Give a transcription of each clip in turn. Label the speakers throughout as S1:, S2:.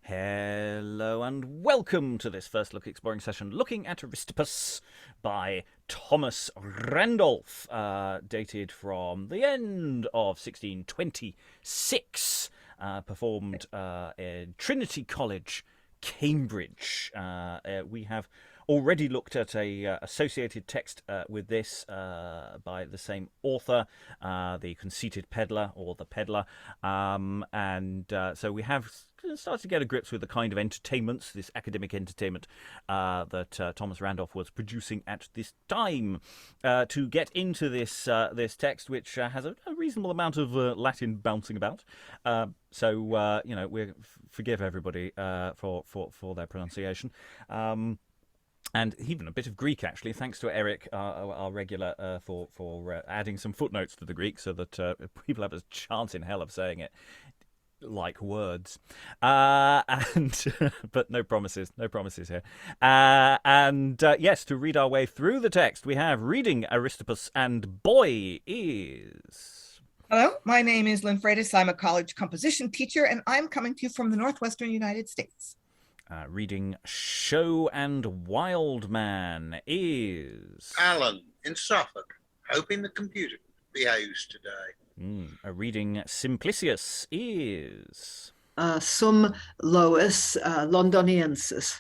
S1: Hello and welcome to this first look exploring session looking at Aristippus by Thomas Randolph, dated from the end of 1626, performed in Trinity College, Cambridge. We have already looked at a associated text with this by the same author, The Conceited Peddler, or The Peddler, so we have started to get a grips with the kind of entertainments, this academic entertainment that Thomas Randolph was producing at this time. To get into this text, which has a reasonable amount of Latin bouncing about, we forgive everybody for their pronunciation. And even a bit of Greek, actually, thanks to Eric, our regular, for adding some footnotes to the Greek so that people have a chance in hell of saying it like words. But no promises here. Yes, to read our way through the text, we have reading Aristippus, and boy is...
S2: Hello, my name is Lynn Freitas. I'm a college composition teacher, and I'm coming to you from the Northwestern United States.
S1: Reading Show and Wild Man is...
S3: Alan in Suffolk, hoping the computer behaves today.
S1: Reading Simplicius is...
S4: Some Lois, Londoniensis.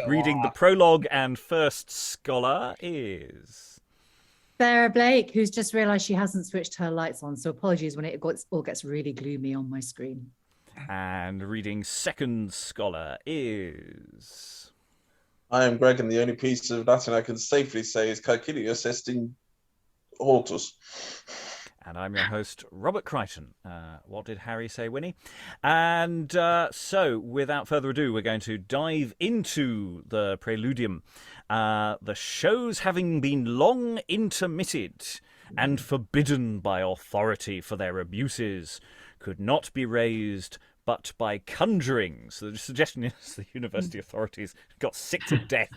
S1: Reading the Prologue and First Scholar is...
S5: Sarah Blake, who's just realised she hasn't switched her lights on, so apologies when it all gets really gloomy on my screen.
S1: And reading Second Scholar is...
S6: I am Greg, and the only piece of Latin I can safely say is Caecilius est in hortus.
S1: And I'm your host, Robert Crighton. What did Harry say, Winnie? And so, without further ado, we're going to dive into the preludium. The shows having been long intermitted and forbidden by authority for their abuses could not be raised but by conjuring. So the suggestion is the university authorities got sick to death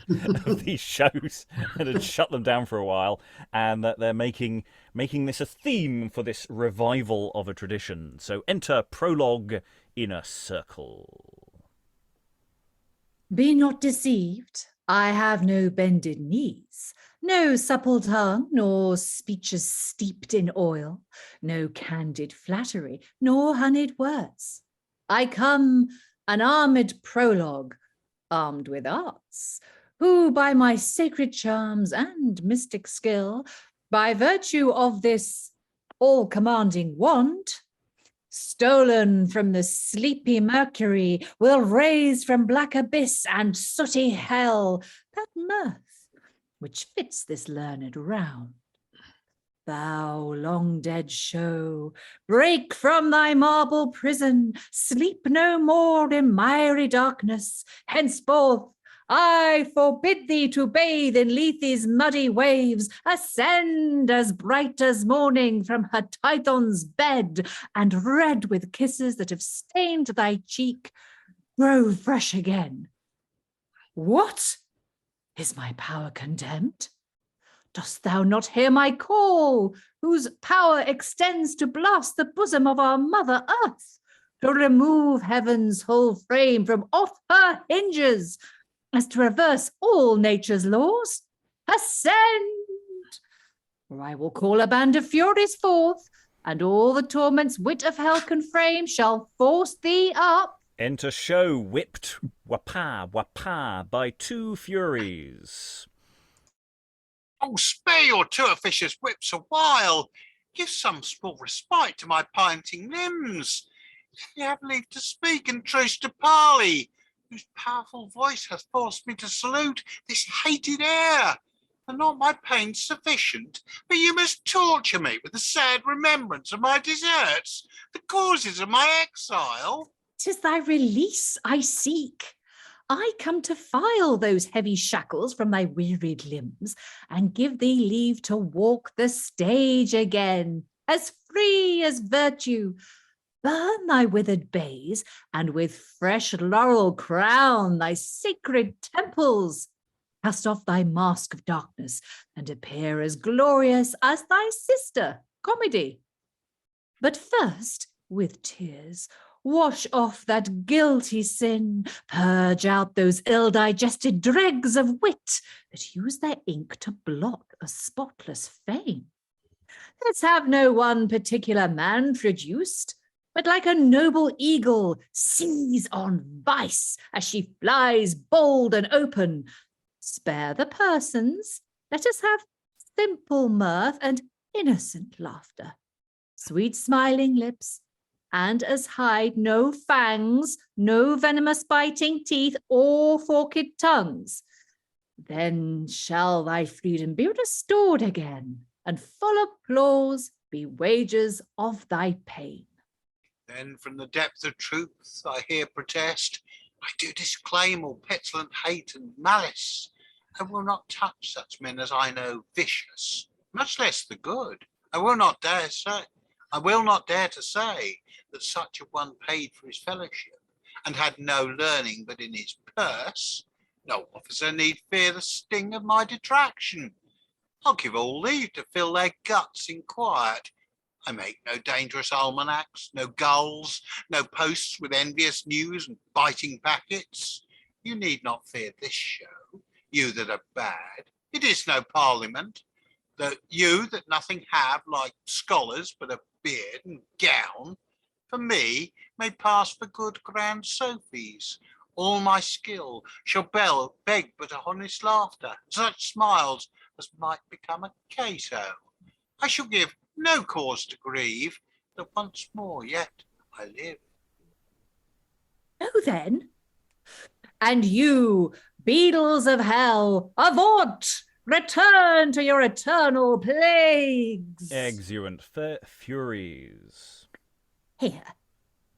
S1: of these shows and had shut them down for a while, and that they're making this a theme for this revival of a tradition. So enter Prologue, Inner Circle.
S5: Be not deceived. I have no bended knees, no supple tongue, nor speeches steeped in oil, no candid flattery, nor honeyed words. I come an armed prologue, armed with arts, who by my sacred charms and mystic skill, by virtue of this all-commanding wand, stolen from the sleepy Mercury, will raise from black abyss and sooty hell that mirth which fits this learned round. Thou long-dead show, break from thy marble prison, sleep no more in miry darkness. Henceforth, I forbid thee to bathe in Lethe's muddy waves, ascend as bright as morning from her Tithon's bed, and red with kisses that have stained thy cheek, grow fresh again. What? Is my power condemned? Dost thou not hear my call, whose power extends to blast the bosom of our mother earth, to remove heaven's whole frame from off her hinges, as to reverse all nature's laws? Ascend! Or I will call a band of furies forth, and all the torments wit of hell can frame shall force thee up.
S1: Enter Show, whipped, wapa, wapa, by two furies.
S3: Oh, spare your two officious whips a while. Give some small respite to my panting limbs. You have leave to speak and truce to parley, whose powerful voice hath forced me to salute this hated air. And not my pain sufficient, but you must torture me with the sad remembrance of my deserts, the causes of my exile.
S5: 'Tis thy release I seek. I come to file those heavy shackles from thy wearied limbs and give thee leave to walk the stage again, as free as virtue. Burn thy withered bays, and with fresh laurel crown thy sacred temples. Cast off thy mask of darkness and appear as glorious as thy sister, Comedy. But first, with tears, Wash off that guilty sin, purge out those ill-digested dregs of wit that use their ink to blot a spotless fame. Let's have no one particular man produced, but like a noble eagle seize on vice as she flies bold and open. Spare the persons, let us have simple mirth and innocent laughter, sweet smiling lips, and as hide no fangs, no venomous biting teeth, or forked tongues. Then shall thy freedom be restored again, and full applause be wages of thy pain.
S3: Then from the depth of truth I here protest, I do disclaim all petulant hate and malice. I will not touch such men as I know vicious, much less the good. I will not dare to say that such a one paid for his fellowship, and had no learning but in his purse. No officer need fear the sting of my detraction. I'll give all leave to fill their guts in quiet. I make no dangerous almanacs, no gulls, no posts with envious news and biting packets. You need not fear this show, you that are bad. It is no parliament. That you that nothing have, like scholars, but a beard and gown, for me may pass for good grand sophies. All my skill shall beg but a honest laughter, such smiles as might become a Cato. I shall give no cause to grieve, that once more yet I live.
S5: Oh then, and you, beadles of hell, avaunt! Return to your eternal plagues!
S1: Exuent furies.
S5: Here,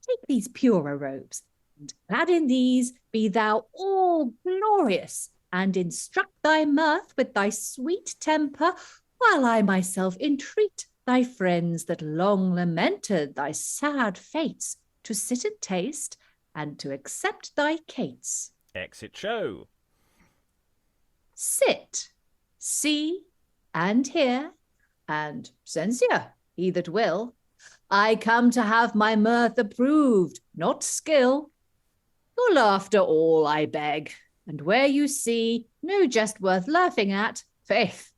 S5: take these purer robes, and clad in these be thou all glorious, and instruct thy mirth with thy sweet temper, while I myself entreat thy friends that long lamented thy sad fates, to sit and taste, and to accept thy cates.
S1: Exit show.
S5: Sit, see, and hear, and censure, he that will. I come to have my mirth approved, not skill. Your laughter all I beg, and where you see no jest worth laughing at, faith,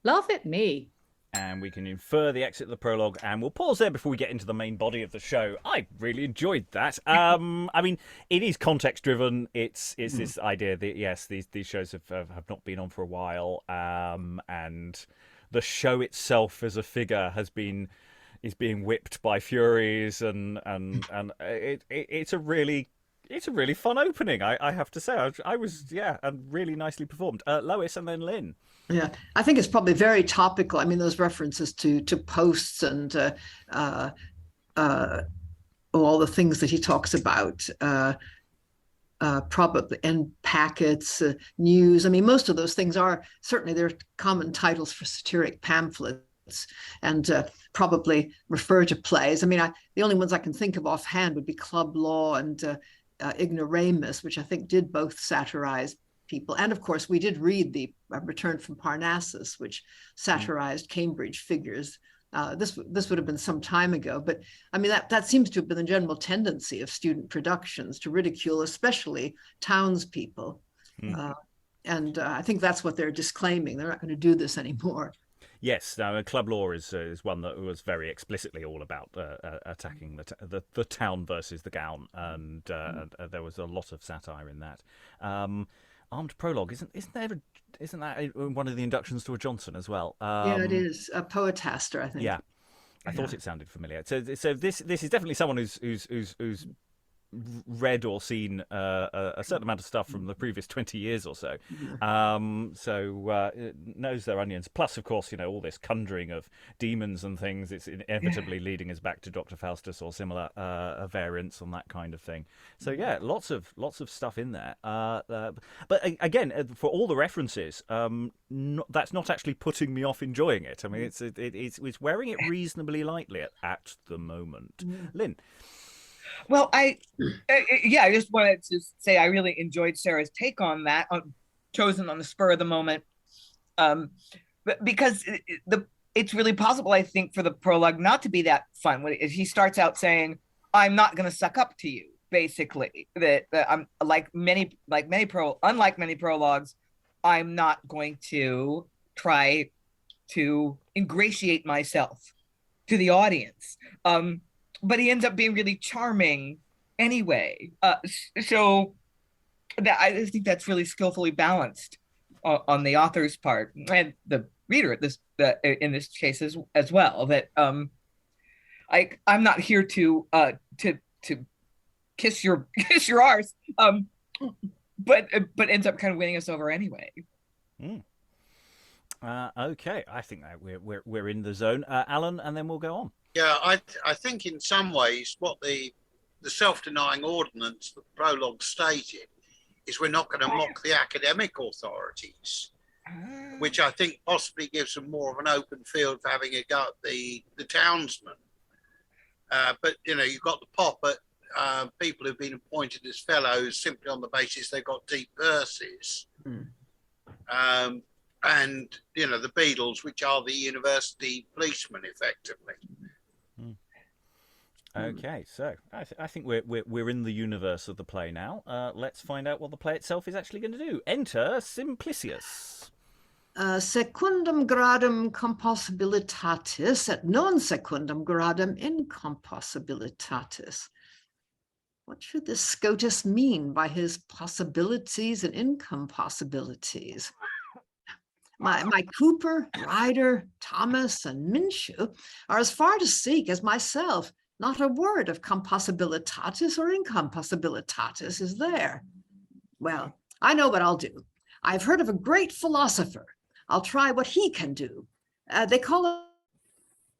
S5: laugh at me.
S1: And we can infer the exit of the prologue, and we'll pause there before we get into the main body of the show. I really enjoyed that. I mean, it is context-driven. It's this idea that, yes, these shows have not been on for a while, and the show itself as a figure is being whipped by furies, and it's a really fun opening. I have to say, I was and really nicely performed. Lois and then Lynn.
S4: Yeah, I think it's probably very topical. I mean, those references to posts and all the things that he talks about, probably, and packets, news. I mean, most of those things are certainly they're common titles for satiric pamphlets, and probably refer to plays. I mean, the only ones I can think of offhand would be Club Law and Ignoramus, which I think did both satirize people. And of course, we did read the Return from Parnassus, which satirized Cambridge figures. This would have been some time ago, but I mean, that seems to have been the general tendency of student productions, to ridicule especially townspeople. And I think that's what they're disclaiming. They're not going to do this anymore.
S1: Yes, now Club Law is one that was very explicitly all about attacking the town versus the gown, and there was a lot of satire in that. Armed Prologue isn't that one of the inductions to a Johnson as well?
S4: Yeah, it is a poetaster, I think.
S1: Yeah, I thought it sounded familiar. So this is definitely someone who's read or seen a certain amount of stuff from the previous 20 years or so, knows their onions. Plus, of course, all this conjuring of demons and things. It's inevitably leading us back to Dr. Faustus or similar variants on that kind of thing. So yeah, lots of stuff in there. But again, for all the references, that's not actually putting me off enjoying it. I mean, it's wearing it reasonably lightly at the moment. Lynn.
S2: Well, I just wanted to say I really enjoyed Sarah's take on that, chosen on the spur of the moment, because it's really possible, I think, for the prologue not to be that fun. When he starts out saying, I'm not going to suck up to you. Basically, that I'm unlike many prologues, I'm not going to try to ingratiate myself to the audience. But he ends up being really charming anyway. So that I think that's really skillfully balanced on the author's part and the reader in this case as well. That I'm not here to kiss your arse, but ends up kind of winning us over anyway.
S1: Okay, I think that we're in the zone, Alan, and then we'll go on.
S3: Yeah, I think in some ways what the self-denying ordinance that Prologue stated is we're not going to mock the academic authorities, which I think possibly gives them more of an open field for having a go at the townsmen. But you've got the pop at people who've been appointed as fellows simply on the basis they've got deep purses. And the Beadles, which are the university policemen effectively.
S1: Okay, so I think we're in the universe of the play now. Let's find out what the play itself is actually going to do. Enter Simplicius.
S4: Secundum gradum compossibilitatis et non secundum gradum incompossibilitatis. What should this Scotus mean by his possibilities and incompossibilities? My Cooper, Ryder, Thomas, and Minshew are as far to seek as myself. Not a word of compossibilitatis or incompossibilitatis is there. Well, I know what I'll do. I've heard of a great philosopher. I'll try what he can do. They call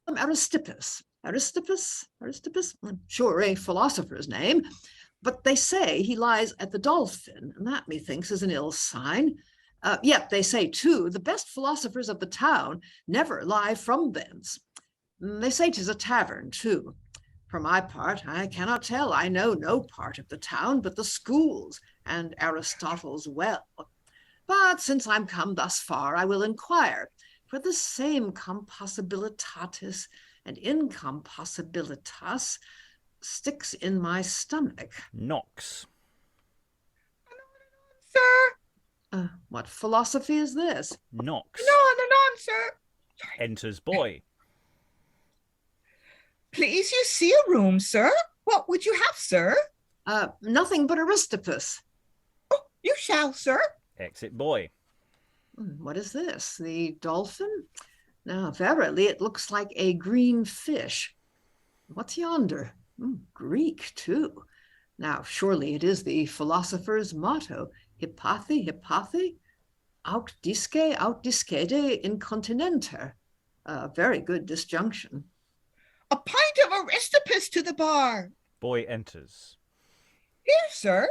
S4: him Aristippus. Aristippus? Sure, a philosopher's name. But they say he lies at the Dolphin, and that methinks is an ill sign. Yet they say, too, the best philosophers of the town never lie from thence. They say 'tis a tavern, too. For my part, I cannot tell. I know no part of the town but the schools and Aristotle's well. But since I'm come thus far, I will inquire, for the same compossibilitatis and incompossibilitas sticks in my stomach.
S1: Knox.
S2: Sir?
S4: What philosophy is this?
S1: Knox.
S2: No, sir.
S1: Enters boy.
S2: Please, you see a room, sir. What would you have, sir?
S4: Nothing but Aristippus.
S2: Oh, you shall, sir.
S1: Exit boy.
S4: What is this? The Dolphin? Now, verily, it looks like a green fish. What's yonder? Greek, too. Now, surely it is the philosopher's motto, Hippathi, aut discede incontinenter. A very good disjunction.
S2: A pint of Aristippus to the bar.
S1: Boy enters.
S2: Here, sir.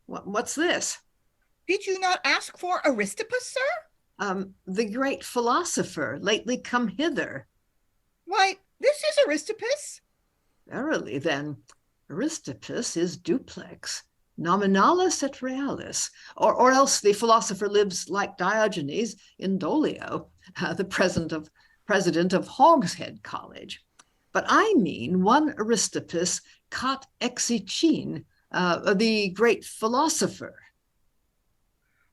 S4: What's this?
S2: Did you not ask for Aristippus, sir?
S4: The great philosopher, lately come hither.
S2: Why, this is Aristippus.
S4: Verily, then, Aristippus is duplex, nominalis et realis, or else the philosopher lives like Diogenes in Dolio, the president of Hogshead College. But I mean one Aristippus cat exicine, the great philosopher.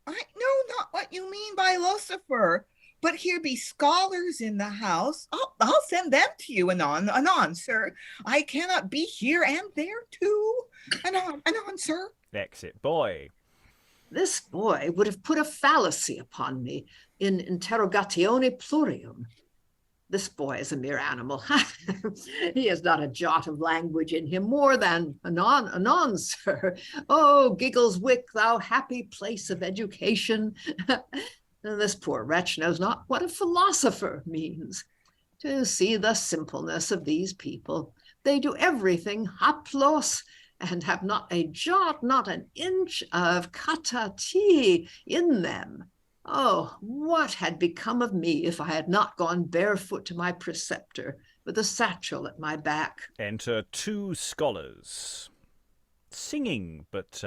S2: I know not what you mean by philosopher, but here be scholars in the house. I'll send them to you anon, sir. I cannot be here and there too. Anon, sir.
S1: Exit boy.
S4: This boy would have put a fallacy upon me in interrogatione plurium. This boy is a mere animal. He has not a jot of language in him, more than anon, sir. Oh, Giggleswick, thou happy place of education. This poor wretch knows not what a philosopher means. To see the simpleness of these people, they do everything haplos, and have not a jot, not an inch of katati in them. Oh, what had become of me if I had not gone barefoot to my preceptor with a satchel at my back?
S1: Enter two scholars. Singing, but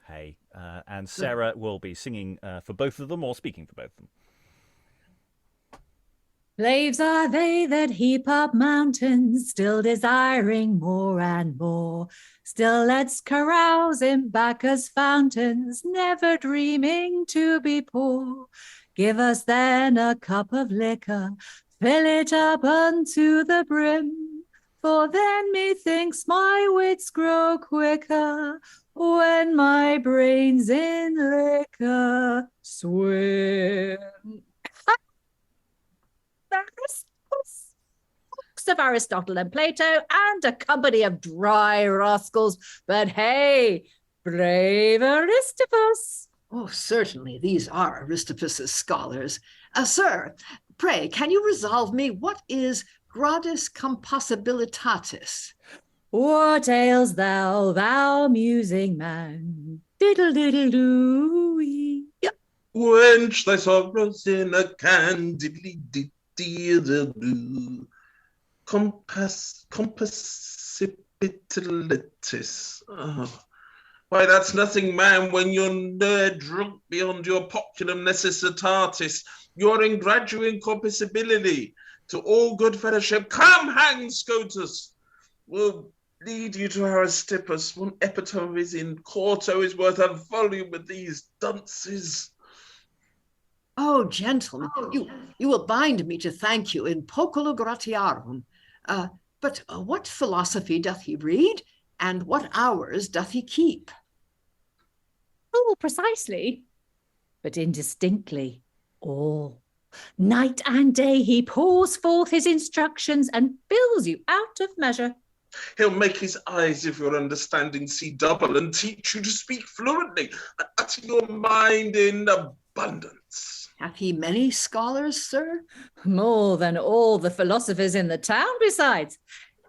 S1: hey, and Sarah will be singing for both of them or speaking for both of them.
S5: Slaves are they that heap up mountains, still desiring more and more. Still let's carouse in Bacchus' fountains, never dreaming to be poor. Give us then a cup of liquor, fill it up unto the brim. For then methinks my wits grow quicker, when my brains in liquor swim. Books of Aristotle and Plato, and a company of dry rascals. But hey, brave Aristippus!
S4: Oh, certainly, these are Aristippus's scholars. Sir, pray, can you resolve me what is gradus compossibilitatis?
S5: What ails thou, thou musing man? Diddle diddle doo. Yep.
S6: Quench thy sorrows in a candidly compassipitalitis. Oh. Why, that's nothing, man, when you're near drunk beyond your populum necessitatis. You're in graduate compassibility to all good fellowship. Come, hang, Scotus! We'll lead you to Aristippus. One epitome of his in quarto is worth a volume of these dunces.
S4: Oh, gentlemen, you will bind me to thank you in popolo gratiarum. But what philosophy doth he read, and what hours doth he keep?
S5: Oh, precisely, but indistinctly all. Night and day he pours forth his instructions and fills you out of measure.
S6: He'll make his eyes, if your understanding see double, and teach you to speak fluently, and utter your mind in abundance.
S4: Hath he many scholars, sir?
S5: More than all the philosophers in the town besides.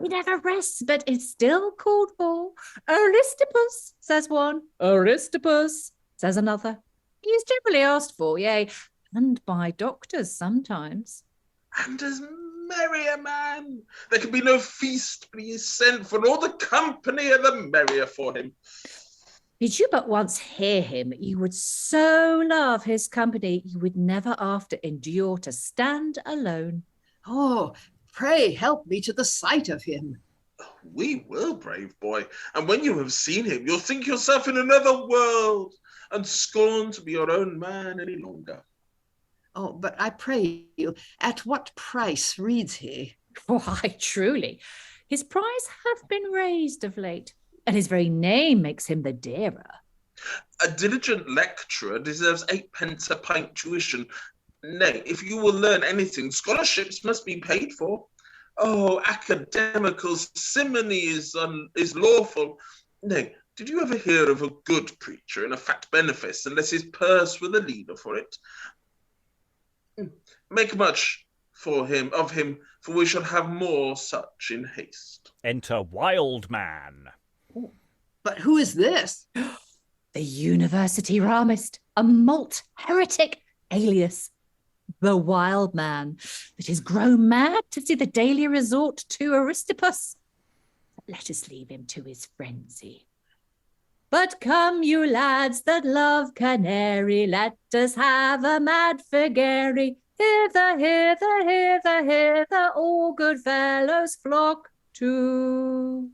S5: He never rests, but is still called for. Aristippus, says one. Aristippus, says another. He is generally asked for, yea, and by doctors sometimes.
S6: And as merry a man, there can be no feast but he is sent for, all the company are the merrier for him.
S5: Did you but once hear him, you would so love his company, you would never after endure to stand alone.
S4: Oh, pray help me to the sight of him.
S6: We will, brave boy, and when you have seen him, you'll think yourself in another world, and scorn to be your own man any longer.
S4: Oh, but I pray you, at what price reads he?
S5: Why, truly, his price hath been raised of late, and his very name makes him the dearer.
S6: A diligent lecturer deserves 8 pence a pint tuition. Nay, if you will learn anything, scholarships must be paid for. Oh, academical simony is lawful. Nay, did you ever hear of a good preacher in a fat benefice, unless his purse were the leader for it? Make much of him, for we shall have more such in haste.
S1: Enter Wild Man.
S4: But who is this?
S5: The university rhamist, a malt heretic, alias the Wild Man, that is grown mad to see the daily resort to Aristippus. Let us leave him to his frenzy. But come, you lads that love canary, let us have a mad figgery. Hither, hither, hither, hither, all good fellows flock together.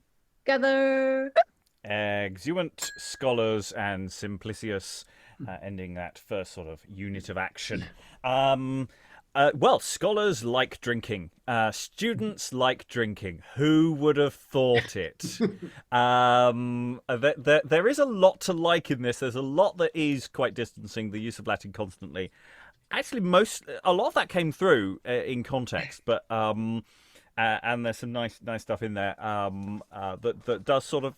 S1: Exeunt scholars and Simplicius, ending that first sort of unit of action. Well, scholars like drinking. Students like drinking. Who would have thought it? There is a lot to like in this. There's a lot that is quite distancing, the use of Latin constantly. Actually, a lot of that came through in context, but and there's some nice stuff in there that does sort of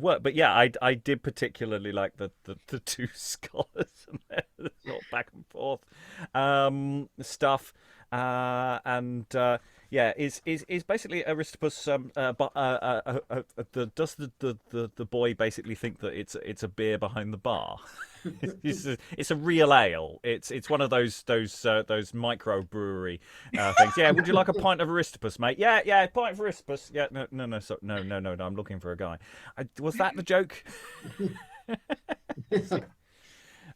S1: work. But yeah, I did particularly like the two scholars and their sort of back and forth stuff, and yeah, is basically Aristippus. Does the boy basically think that it's a beer behind the bar? It's a real ale. It's one of those micro brewery things. Yeah, would you like a pint of Aristippus, mate? Yeah, a pint of Aristippus. Yeah, no. I'm looking for a guy. Was that the joke?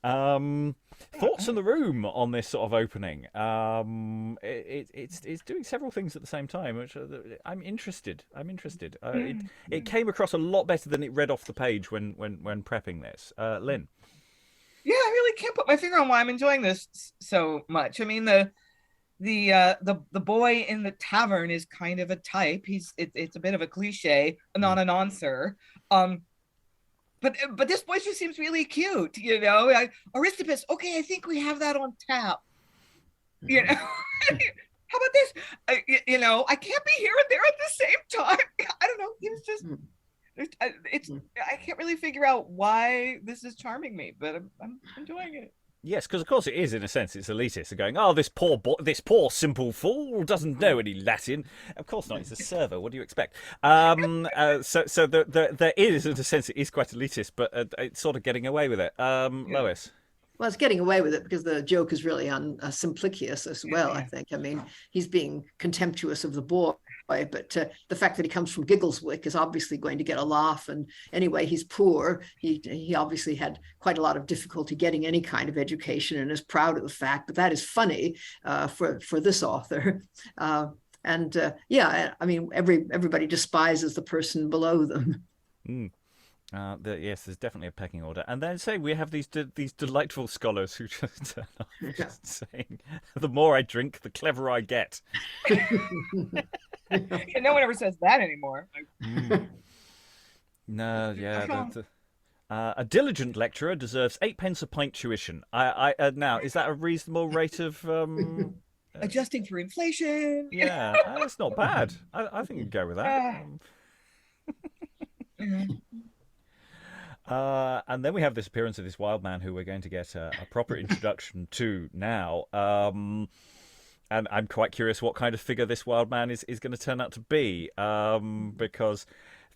S1: Thoughts in the room on this sort of opening? It's doing several things at the same time, which I'm interested. It came across a lot better than it read off the page when prepping this. Lynn.
S2: Yeah, I really can't put my finger on why I'm enjoying this so much. I mean, the boy in the tavern is kind of a type. It's a bit of a cliche, not an answer. But this boy just seems really cute, you know. Aristippus, okay, I think we have that on tap. You know, how about this? You know, I can't be here and there at the same time. I don't know. He was just. I can't really figure out why this is charming me, but I'm enjoying it.
S1: Yes, because of course it is, in a sense. It's elitist. They're going, oh, this poor simple fool doesn't know any Latin. Of course not. He's a server. What do you expect? So there is, in a sense, it is quite elitist, but it's sort of getting away with it. Lois.
S4: Well, it's getting away with it because the joke is really on Simplicius as well, I think. I mean, he's being contemptuous of the boy, but the fact that he comes from Giggleswick is obviously going to get a laugh. And anyway, he's poor. He obviously had quite a lot of difficulty getting any kind of education and is proud of the fact. But that is funny for this author. Yeah, I mean, everybody despises the person below them.
S1: Yes, there's definitely a pecking order. And then say we have these delightful scholars who just turn up just saying, the more I drink, the cleverer I get.
S2: No one ever says that anymore.
S1: No, yeah. A diligent lecturer deserves 8 pence a pint tuition. Now, is that a reasonable rate of...
S2: adjusting for inflation?
S1: Yeah, that's not bad. I think you can go with that. And then we have this appearance of this wild man who we're going to get a proper introduction to now. And I'm quite curious what kind of figure this wild man is going to turn out to be. Because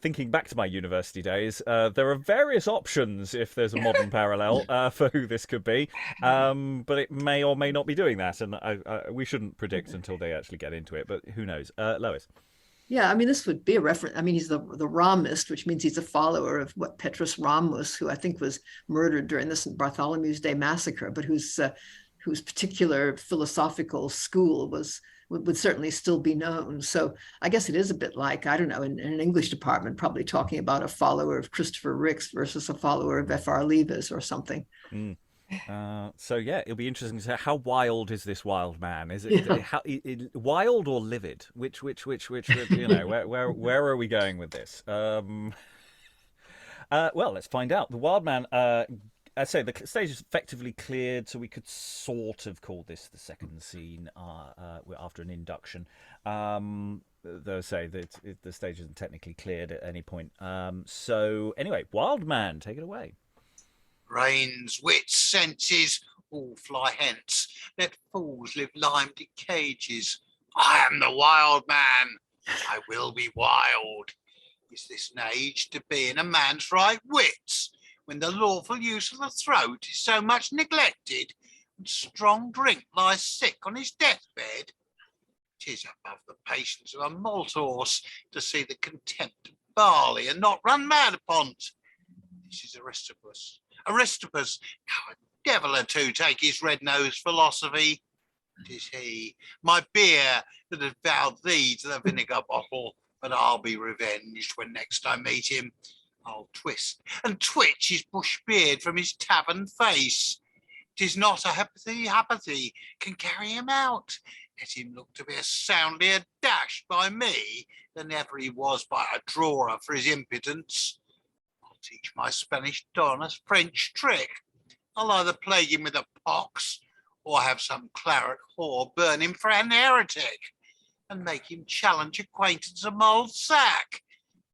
S1: thinking back to my university days, there are various options, if there's a modern parallel, for who this could be. But it may or may not be doing that. And we shouldn't predict until they actually get into it. But who knows? Lois.
S4: Yeah, I mean, this would be a reference. I mean, he's the Ramist, which means he's a follower of Petrus Ramus, who I think was murdered during the St. Bartholomew's Day massacre, but whose particular philosophical school would certainly still be known. So I guess it is a bit like, I don't know, in an English department, probably talking about a follower of Christopher Ricks versus a follower of F.R. Leavis or something.
S1: So yeah, it'll be interesting to say how wild is this wild man? Is it wild or livid? Which you know, where are we going with this? Well, let's find out. The wild man. I say the stage is effectively cleared, so we could sort of call this the second scene after an induction. Though say that the stage isn't technically cleared at any point. So anyway, wild man, take it away.
S3: Brains, wits, senses, all fly hence. Let fools live limed in cages. I am the wild man. I will be wild. Is this an age to be in a man's right wits, when the lawful use of the throat is so much neglected, and strong drink lies sick on his deathbed? 'Tis above the patience of a malt horse to see the contempt of barley and not run mad upon't. This is Aristippus. Aristippus, how a devil or two take his red-nosed philosophy. 'Tis he, my beer, that had vowed thee to the vinegar bottle, but I'll be revenged when next I meet him. I'll twist and twitch his bush beard from his tavern face. 'Tis not a happathy can carry him out. Let him look to be as soundly dashed by me than ever he was by a drawer for his impudence. Teach my Spanish don a French trick. I'll either plague him with a pox, or have some claret whore burn him for an heretic, and make him challenge acquaintance of mulled sack.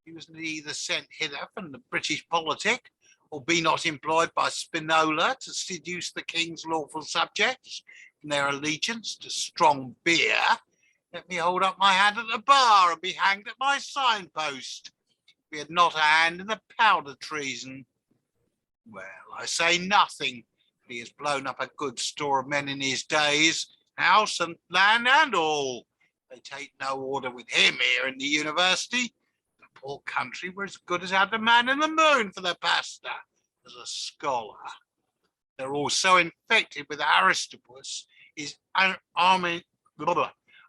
S3: He was neither sent hither from the British politic, or be not employed by Spinola to seduce the king's lawful subjects from their allegiance to strong beer. Let me hold up my hand at the bar and be hanged at my signpost. We had not a hand in the powder treason. Well, I say nothing. He has blown up a good store of men in his days, house and land and all. They take no order with him here in the university. The poor country were as good as had a man in the moon for their pastor as a scholar. They're all so infected with Aristippus, his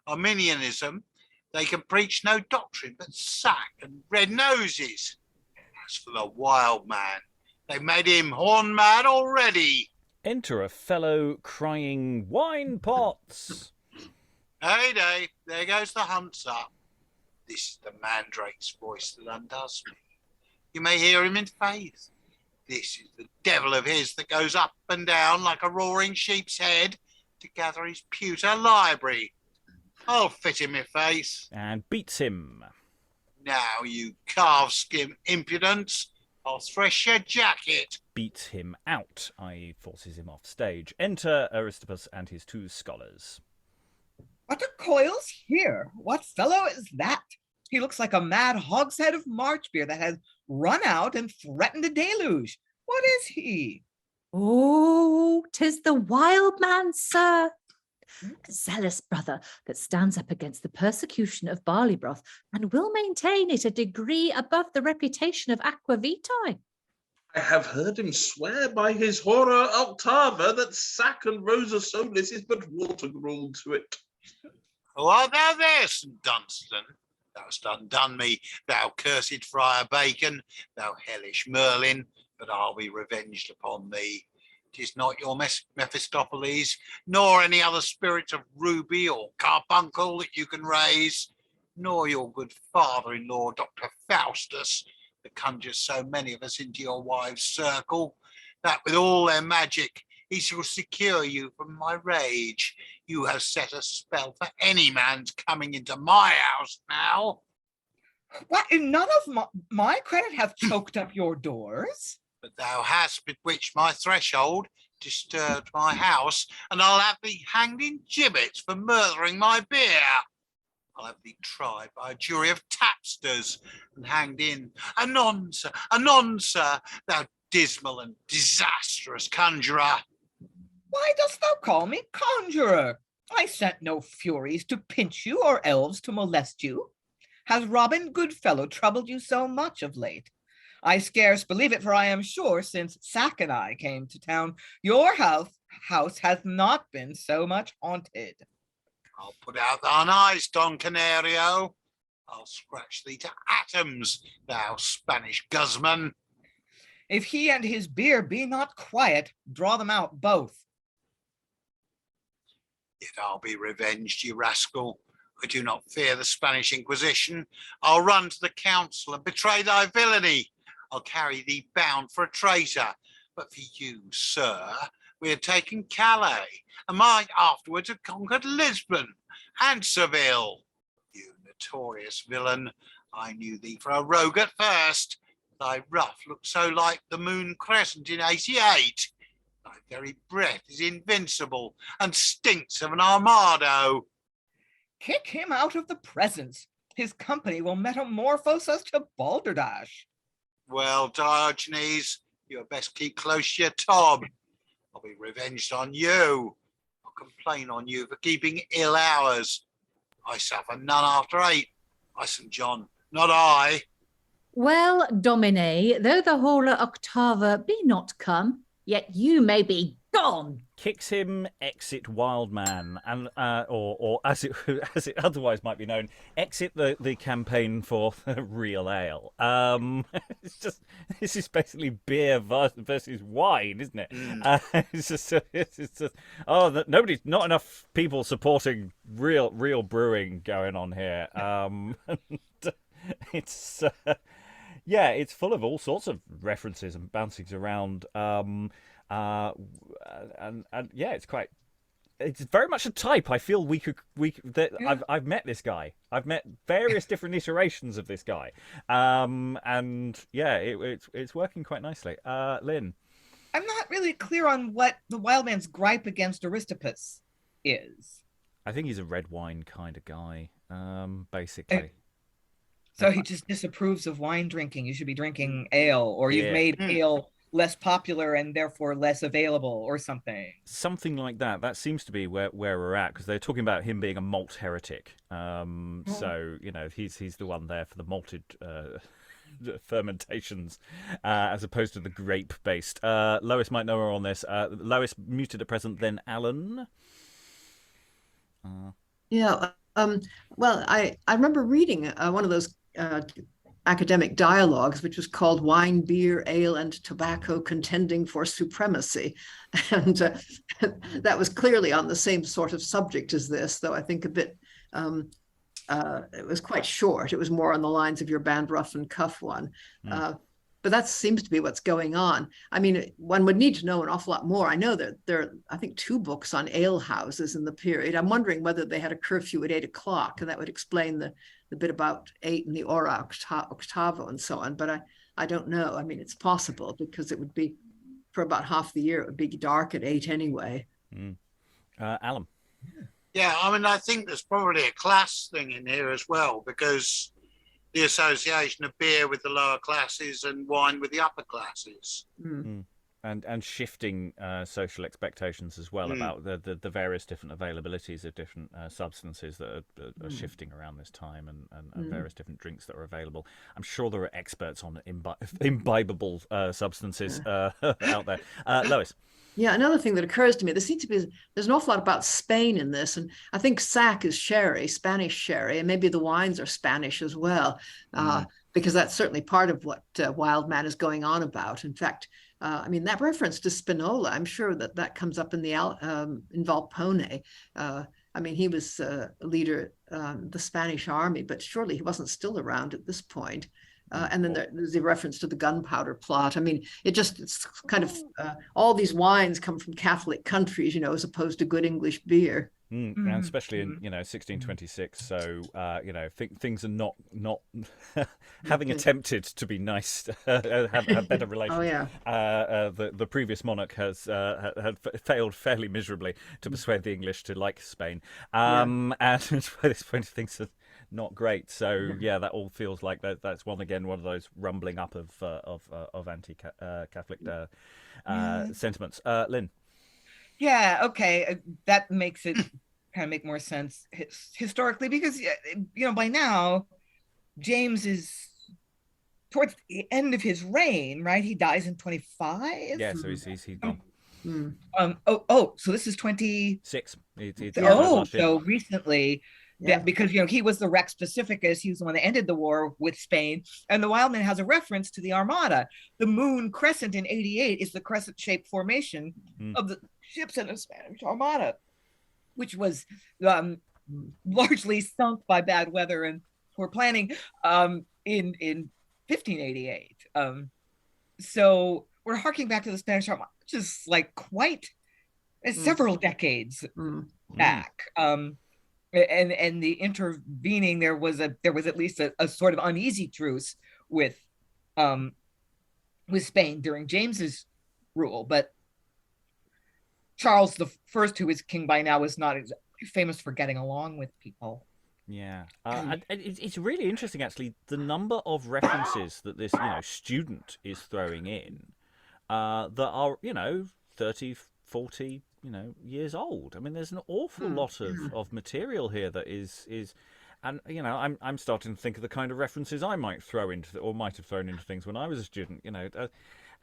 S3: Arminianism, they can preach no doctrine but sack and red noses. As for the wild man, they made him horn mad already.
S1: Enter a fellow crying, "Wine pots!"
S3: Hey day, there goes the hunter. This is the mandrake's voice that undoes me. You may hear him in faith. This is the devil of his that goes up and down like a roaring sheep's head to gather his pewter library. I'll fit him in face.
S1: And beats him.
S3: Now, you calf-skin impudence, I'll thresh your jacket.
S1: Beats him out, i.e. forces him off stage. Enter Aristippus and his 2 scholars.
S2: What a coil's here? What fellow is that? He looks like a mad hogshead of March beer that has run out and threatened a deluge. What is he?
S5: Oh, 'tis the wild man, sir. A zealous brother that stands up against the persecution of barley broth and will maintain it a degree above the reputation of aqua vitae.
S6: I have heard him swear by his horror octava that sack and rosa solis is but water gruel to it.
S3: Who art thou there, St. Dunstan? Thou hast undone me, thou cursed Friar Bacon, thou hellish Merlin, but I'll be revenged upon thee. 'Tis not your Mephistopheles, nor any other spirit of ruby or carbuncle that you can raise, nor your good father-in-law, Dr. Faustus, that conjures so many of us into your wives' circle, that with all their magic, he shall secure you from my rage. You have set a spell for any man's coming into my house now.
S2: What, none of my credit hath choked up your doors?
S3: But thou hast bewitched my threshold, disturbed my house, and I'll have thee hanged in gibbets for murdering my beer. I'll have thee tried by a jury of tapsters and hanged in. Anon, sir, thou dismal and disastrous conjurer.
S2: Why dost thou call me conjurer? I sent no furies to pinch you or elves to molest you. Has Robin Goodfellow troubled you so much of late? I scarce believe it, for I am sure since Sack and I came to town, your house hath not been so much haunted.
S3: I'll put out thine eyes, Don Canario. I'll scratch thee to atoms, thou Spanish guzman.
S2: If he and his beer be not quiet, draw them out both.
S3: Yet I'll be revenged, you rascal. I do not fear the Spanish Inquisition. I'll run to the council and betray thy villainy. I'll carry thee bound for a traitor. But for you, sir, we had taken Calais, and might afterwards have conquered Lisbon and Seville. You notorious villain, I knew thee for a rogue at first. Thy ruff looked so like the moon crescent in 88. Thy very breath is invincible and stinks of an armado.
S2: Kick him out of the presence. His company will metamorphose us to balderdash.
S3: Well, Diogenes, you had best keep close to your tob. I'll be revenged on you. I'll complain on you for keeping ill hours. I suffer none after 8. By St. John, not I.
S5: Well, Domine, though the horror octava be not come, yet you may be gone.
S1: Kicks him, exit wild man, and or as it otherwise might be known, exit the campaign for the real ale. This is basically beer versus wine, isn't it? It's just not enough people supporting real brewing going on here. It's it's full of all sorts of references and bouncings around. It's very much a type. I feel I've met this guy. I've met various different iterations of this guy. It's working quite nicely. Lynn.
S2: I'm not really clear on what the wild man's gripe against Aristippus is.
S1: I think he's a red wine kind of guy, basically.
S2: So he just disapproves of wine drinking. You should be drinking ale, or you've made ale less popular and therefore less available, or something.
S1: Something like that. That seems to be where we're at, because they're talking about him being a malt heretic. So he's the one there for the malted fermentations as opposed to the grape-based. Lois might know her on this. Lois muted at present, then Alan.
S4: Yeah. Well, I remember reading one of those academic dialogues, which was called Wine, Beer, Ale, and Tobacco Contending for Supremacy. And that was clearly on the same sort of subject as this, though I think a bit, it was quite short. It was more on the lines of your band rough and cuff one. But that seems to be what's going on. I mean, one would need to know an awful lot more. I know that there are, I think, 2 books on ale houses in the period. I'm wondering whether they had a curfew at 8 o'clock, and that would explain the bit about 8 and the ora octavo and so on. But I don't know. I mean, it's possible because it would be, for about half the year, it would be dark at 8 anyway.
S1: Alan.
S3: Yeah, I mean, I think there's probably a class thing in here as well, because the association of beer with the lower classes and wine with the upper classes.
S1: And shifting social expectations as well about the various different availabilities of different substances that are shifting around this time, and various different drinks that are available. I'm sure there are experts on imbibable substances out there. Lois.
S4: Yeah, another thing that occurs to me, there's an awful lot about Spain in this, and I think sack is sherry, Spanish sherry, and maybe the wines are Spanish as well, because that's certainly part of what Wildman is going on about. In fact, I mean, that reference to Spinola, I'm sure that comes up in the in Valpone. I mean, he was a leader of the Spanish army, but surely he wasn't still around at this point. And then there's a reference to the gunpowder plot. I mean, it's kind of all these wines come from Catholic countries, you know, as opposed to good English beer.
S1: And especially in 1626, so things are not having attempted to be nice, have better relations.
S4: Oh yeah.
S1: The previous monarch had failed fairly miserably to persuade the English to like Spain, and by this point things are not great. So yeah, that all feels like that's one of those rumbling up of anti-Catholic sentiments. Lynn.
S2: Yeah, okay, that makes it kind of make more sense historically, because by now James is towards the end of his reign, right? He dies in 25.
S1: Yeah, so he's gone.
S2: So this is 26. So recently. Yeah, because he was the Rex Pacificus. He was the one that ended the war with Spain. And the Wildman has a reference to the Armada. The moon crescent in 88 is the crescent-shaped formation of the ships in the Spanish Armada, which was largely sunk by bad weather and poor planning in 1588. So we're harking back to the Spanish Armada, which is like quite several decades back. And the intervening, there was at least a sort of uneasy truce with Spain during James's rule, but Charles the First, who is king by now, is not exactly famous for getting along with people.
S1: Yeah, it's really interesting actually, the number of references that this student is throwing in that are 30, 40 years old. I mean, there's an awful lot of material here that is and I'm starting to think of the kind of references I might throw into or might have thrown into things when I was a student,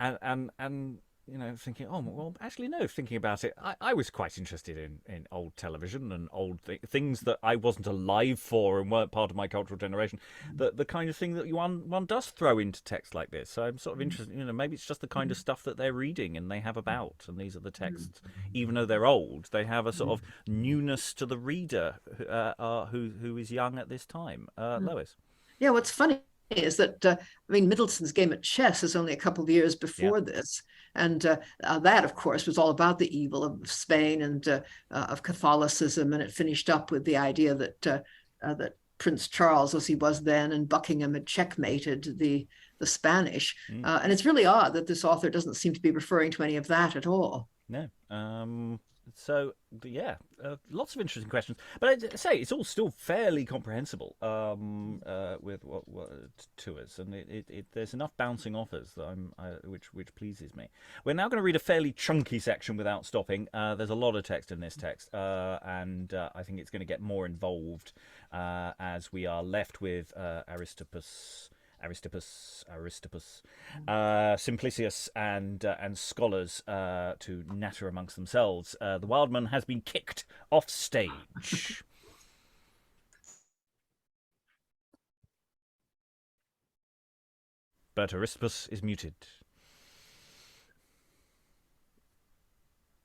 S1: and thinking, oh well, actually no, thinking about it, I was quite interested in old television and old things that I wasn't alive for and weren't part of my cultural generation, the kind of thing that one does throw into text like this. So I'm sort of interested, maybe it's just the kind of stuff that they're reading and they have about, and these are the texts, even though they're old, they have a sort of newness to the reader who is young at this time. Lois.
S4: Yeah, what's funny is that Middleton's game at chess is only a couple of years before this, and that, of course, was all about the evil of Spain and of Catholicism, and it finished up with the idea that Prince Charles, as he was then, and Buckingham had checkmated the Spanish, and it's really odd that this author doesn't seem to be referring to any of that at all.
S1: No. So yeah, lots of interesting questions, but I'd say it's all still fairly comprehensible with what to us, and there's enough bouncing off us that which pleases me. We're now going to read a fairly chunky section without stopping. There's a lot of text in this text, and I think it's going to get more involved as we are left with Aristippus Aristippus, Simplicius, and scholars to natter amongst themselves. The Wildman has been kicked off stage. But Aristippus is muted.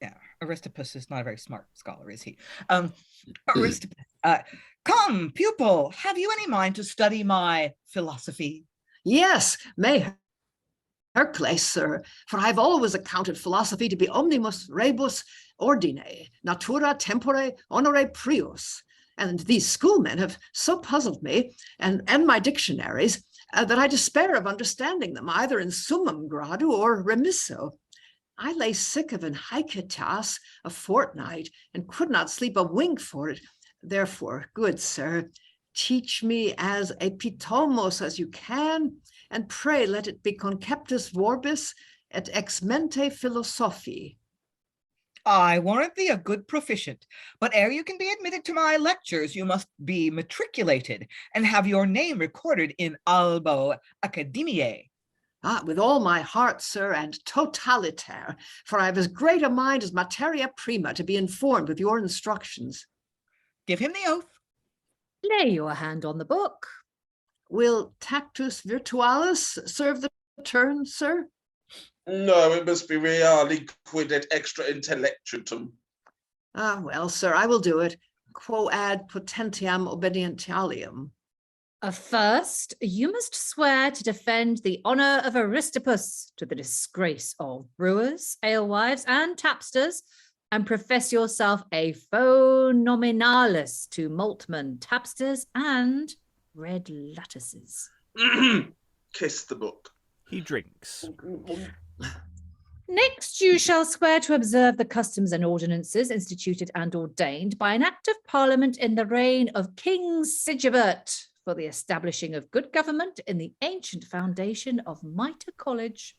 S2: Yeah, Aristippus is not a very smart scholar, is he? Aristippus, come, pupil, have you any mind to study my philosophy?
S4: Yes, may Hercules, sir, for I've always accounted philosophy to be omnibus rebus ordine, natura tempore honore prius. And these schoolmen have so puzzled me, and my dictionaries, that I despair of understanding them, either in summum gradu or remisso. I lay sick of an hicetas a fortnight, and could not sleep a wink for it. Therefore, good sir, teach me as epitomos as you can, and pray let it be conceptus vorbis et ex mente philosophiae.
S2: I warrant thee a good proficient, but ere you can be admitted to my lectures, you must be matriculated and have your name recorded in albo academiae.
S4: Ah, with all my heart, sir, and totalitaire, for I have as great a mind as materia prima to be informed with your instructions.
S2: Give him the oath.
S5: Lay your hand on the book.
S4: Will tactus virtualis serve the turn, sir?
S6: No, it must be reali quid et extra intellectutum.
S4: Ah, well, sir, I will do it. Quo ad potentiam obedientialium.
S5: First, you must swear to defend the honour of Aristippus to the disgrace of brewers, alewives, and tapsters, and profess yourself a faux nominalis to maltmen, tapsters, and red lattices.
S6: Kiss the book.
S1: He drinks.
S5: Next, you shall swear to observe the customs and ordinances instituted and ordained by an act of Parliament in the reign of King Sigebert for the establishing of good government in the ancient foundation of Medico College.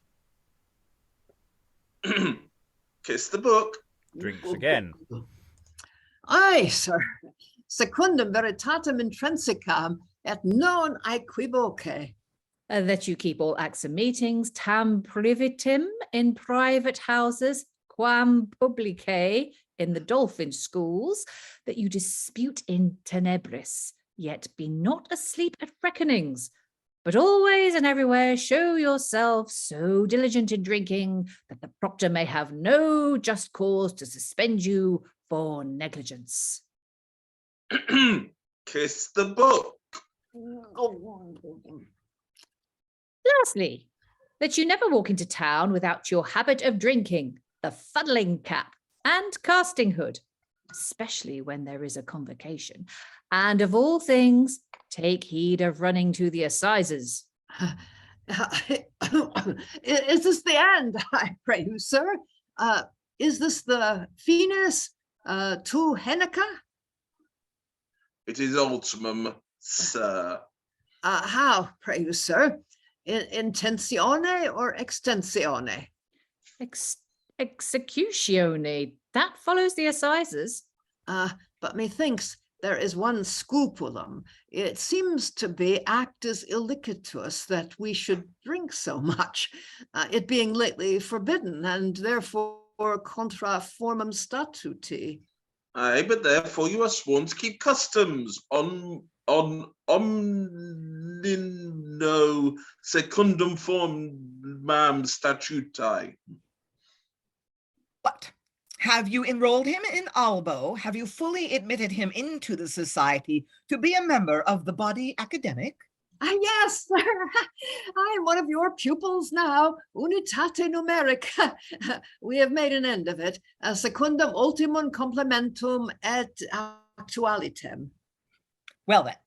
S6: Kiss the book.
S1: Drinks again.
S4: Aye, sir. Secundum veritatem intrinsicam et non equivoque.
S5: That you keep all acts and meetings tam privitim in private houses, quam publicae in the dolphin schools, that you dispute in tenebris, yet be not asleep at reckonings, but always and everywhere show yourself so diligent in drinking that the proctor may have no just cause to suspend you for negligence.
S6: Kiss the book.
S5: Lastly, that you never walk into town without your habit of drinking, the fuddling cap and casting hood, especially when there is a convocation. And of all things, take heed of running to the assizes.
S4: Is this the end, I pray you, sir? Is this the finis tu Heneca?
S6: It is ultimum, sir.
S4: How, pray you, sir? Intenzione or extensione?
S5: Executione, that follows the assizes.
S4: But methinks there is one scrupulum. It seems to be actus illiquitus that we should drink so much, it being lately forbidden, and therefore contra formam statuti.
S6: Aye, but therefore you are sworn to keep customs on omnino secundum formam statuti.
S2: But have you enrolled him in Albo? Have you fully admitted him into the society to be a member of the body academic?
S4: Yes, sir. I am one of your pupils now, unitate numerica. We have made an end of it. Secundum ultimum complementum et actualitem.
S2: Well then,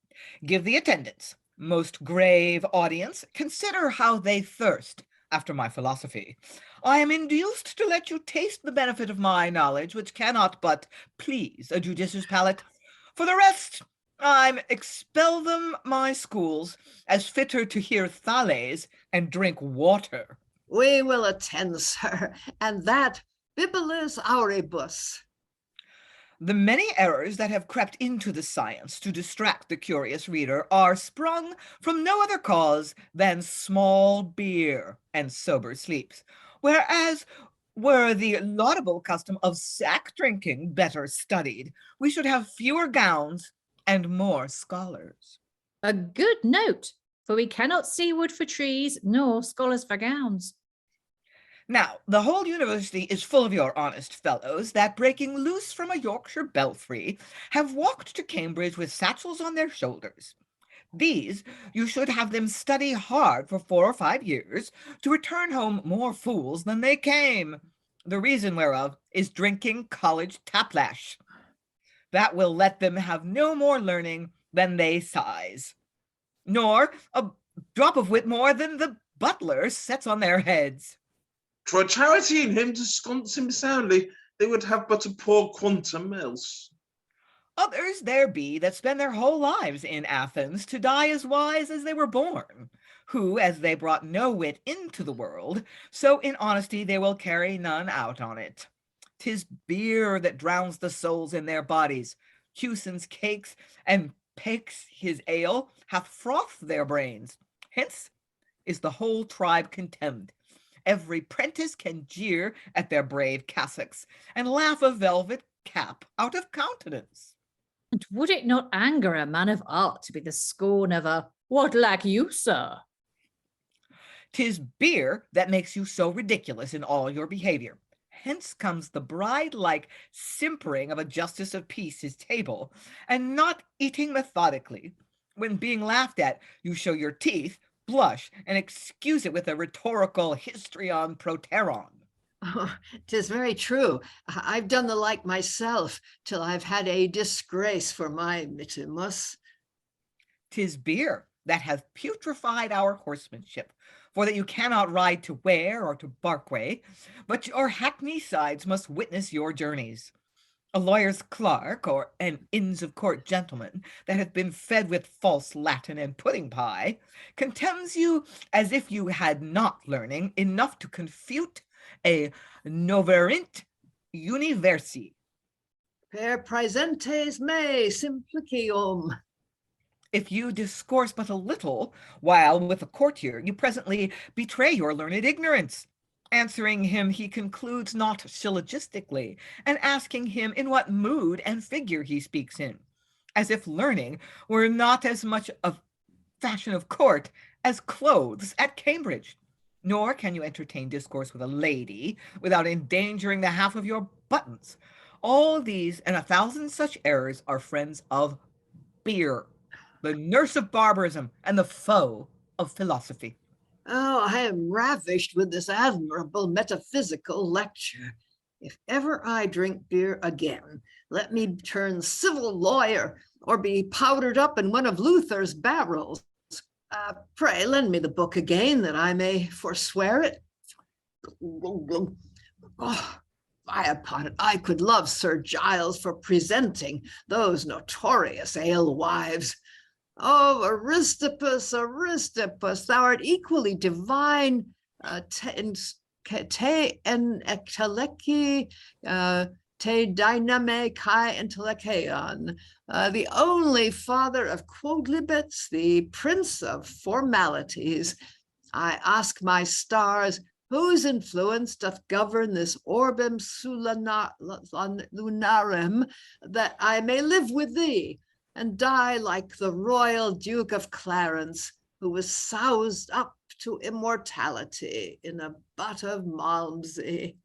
S2: give the attendants, most grave audience, consider how they thirst after my philosophy. I am induced to let you taste the benefit of my knowledge, which cannot but please a judicious palate. For the rest, I'm expel them my schools, as fitter to hear Thales and drink water.
S4: We will attend, sir, and that bibilis auribus.
S2: The many errors that have crept into the science to distract the curious reader are sprung from no other cause than small beer and sober sleeps, whereas were the laudable custom of sack drinking better studied, we should have fewer gowns and more scholars.
S5: A good note, for we cannot see wood for trees, nor scholars for gowns.
S2: Now, the whole university is full of your honest fellows that, breaking loose from a Yorkshire belfry, have walked to Cambridge with satchels on their shoulders. These you should have them study hard for 4 or 5 years, to return home more fools than they came, the reason whereof is drinking college taplash. That will let them have no more learning than they size, nor a drop of wit more than the butler sets on their heads.
S6: 'Twere charity in him to sconce him soundly, they would have but a poor quantum else.
S2: Others there be that spend their whole lives in Athens to die as wise as they were born, who, as they brought no wit into the world, so in honesty they will carry none out on it. 'Tis beer that drowns the souls in their bodies. Hewson's cakes and Pake's his ale hath frothed their brains. Hence is the whole tribe contemned. Every prentice can jeer at their brave cassocks, and laugh a velvet cap out of countenance.
S5: And would it not anger a man of art to be the scorn of a "What lack you, sir?"
S2: 'Tis beer that makes you so ridiculous in all your behavior. Hence comes the bride-like simpering of a justice of peace his table, and not eating methodically. When being laughed at, you show your teeth, blush, and excuse it with a rhetorical histrion proteron.
S4: Oh, 'tis very true. I've done the like myself, till I've had a disgrace for my mittimus.
S2: 'Tis beer that hath putrefied our horsemanship, for that you cannot ride to Ware or to Barkway, but your hackney sides must witness your journeys. A lawyer's clerk, or an Inns of Court gentleman, that hath been fed with false Latin and pudding pie, contemns you as if you had not learning enough to confute a noverint universi.
S4: Per praesentes me simplicium.
S2: If you discourse but a little while with a courtier, you presently betray your learned ignorance. Answering him, he concludes not syllogistically, and asking him in what mood and figure he speaks in, as if learning were not as much a fashion of court as clothes at Cambridge. Nor can you entertain discourse with a lady without endangering the half of your buttons. All these and 1,000 such errors are friends of beer, the nurse of barbarism and the foe of philosophy.
S4: Oh, I am ravished with this admirable metaphysical lecture. If ever I drink beer again, let me turn civil lawyer or be powdered up in one of Luther's barrels. Pray lend me the book again that I may forswear it. Oh, fie upon it, I could love Sir Giles for presenting those notorious alewives. Oh, Aristippus, Aristippus, thou art equally divine, te enteleki, te dyname kai intellekeon, the only father of quodlibets, the prince of formalities. I ask my stars, whose influence doth govern this orbem lunarum, that I may live with thee, and die like the royal Duke of Clarence, who was soused up to immortality in a butt of Malmsey.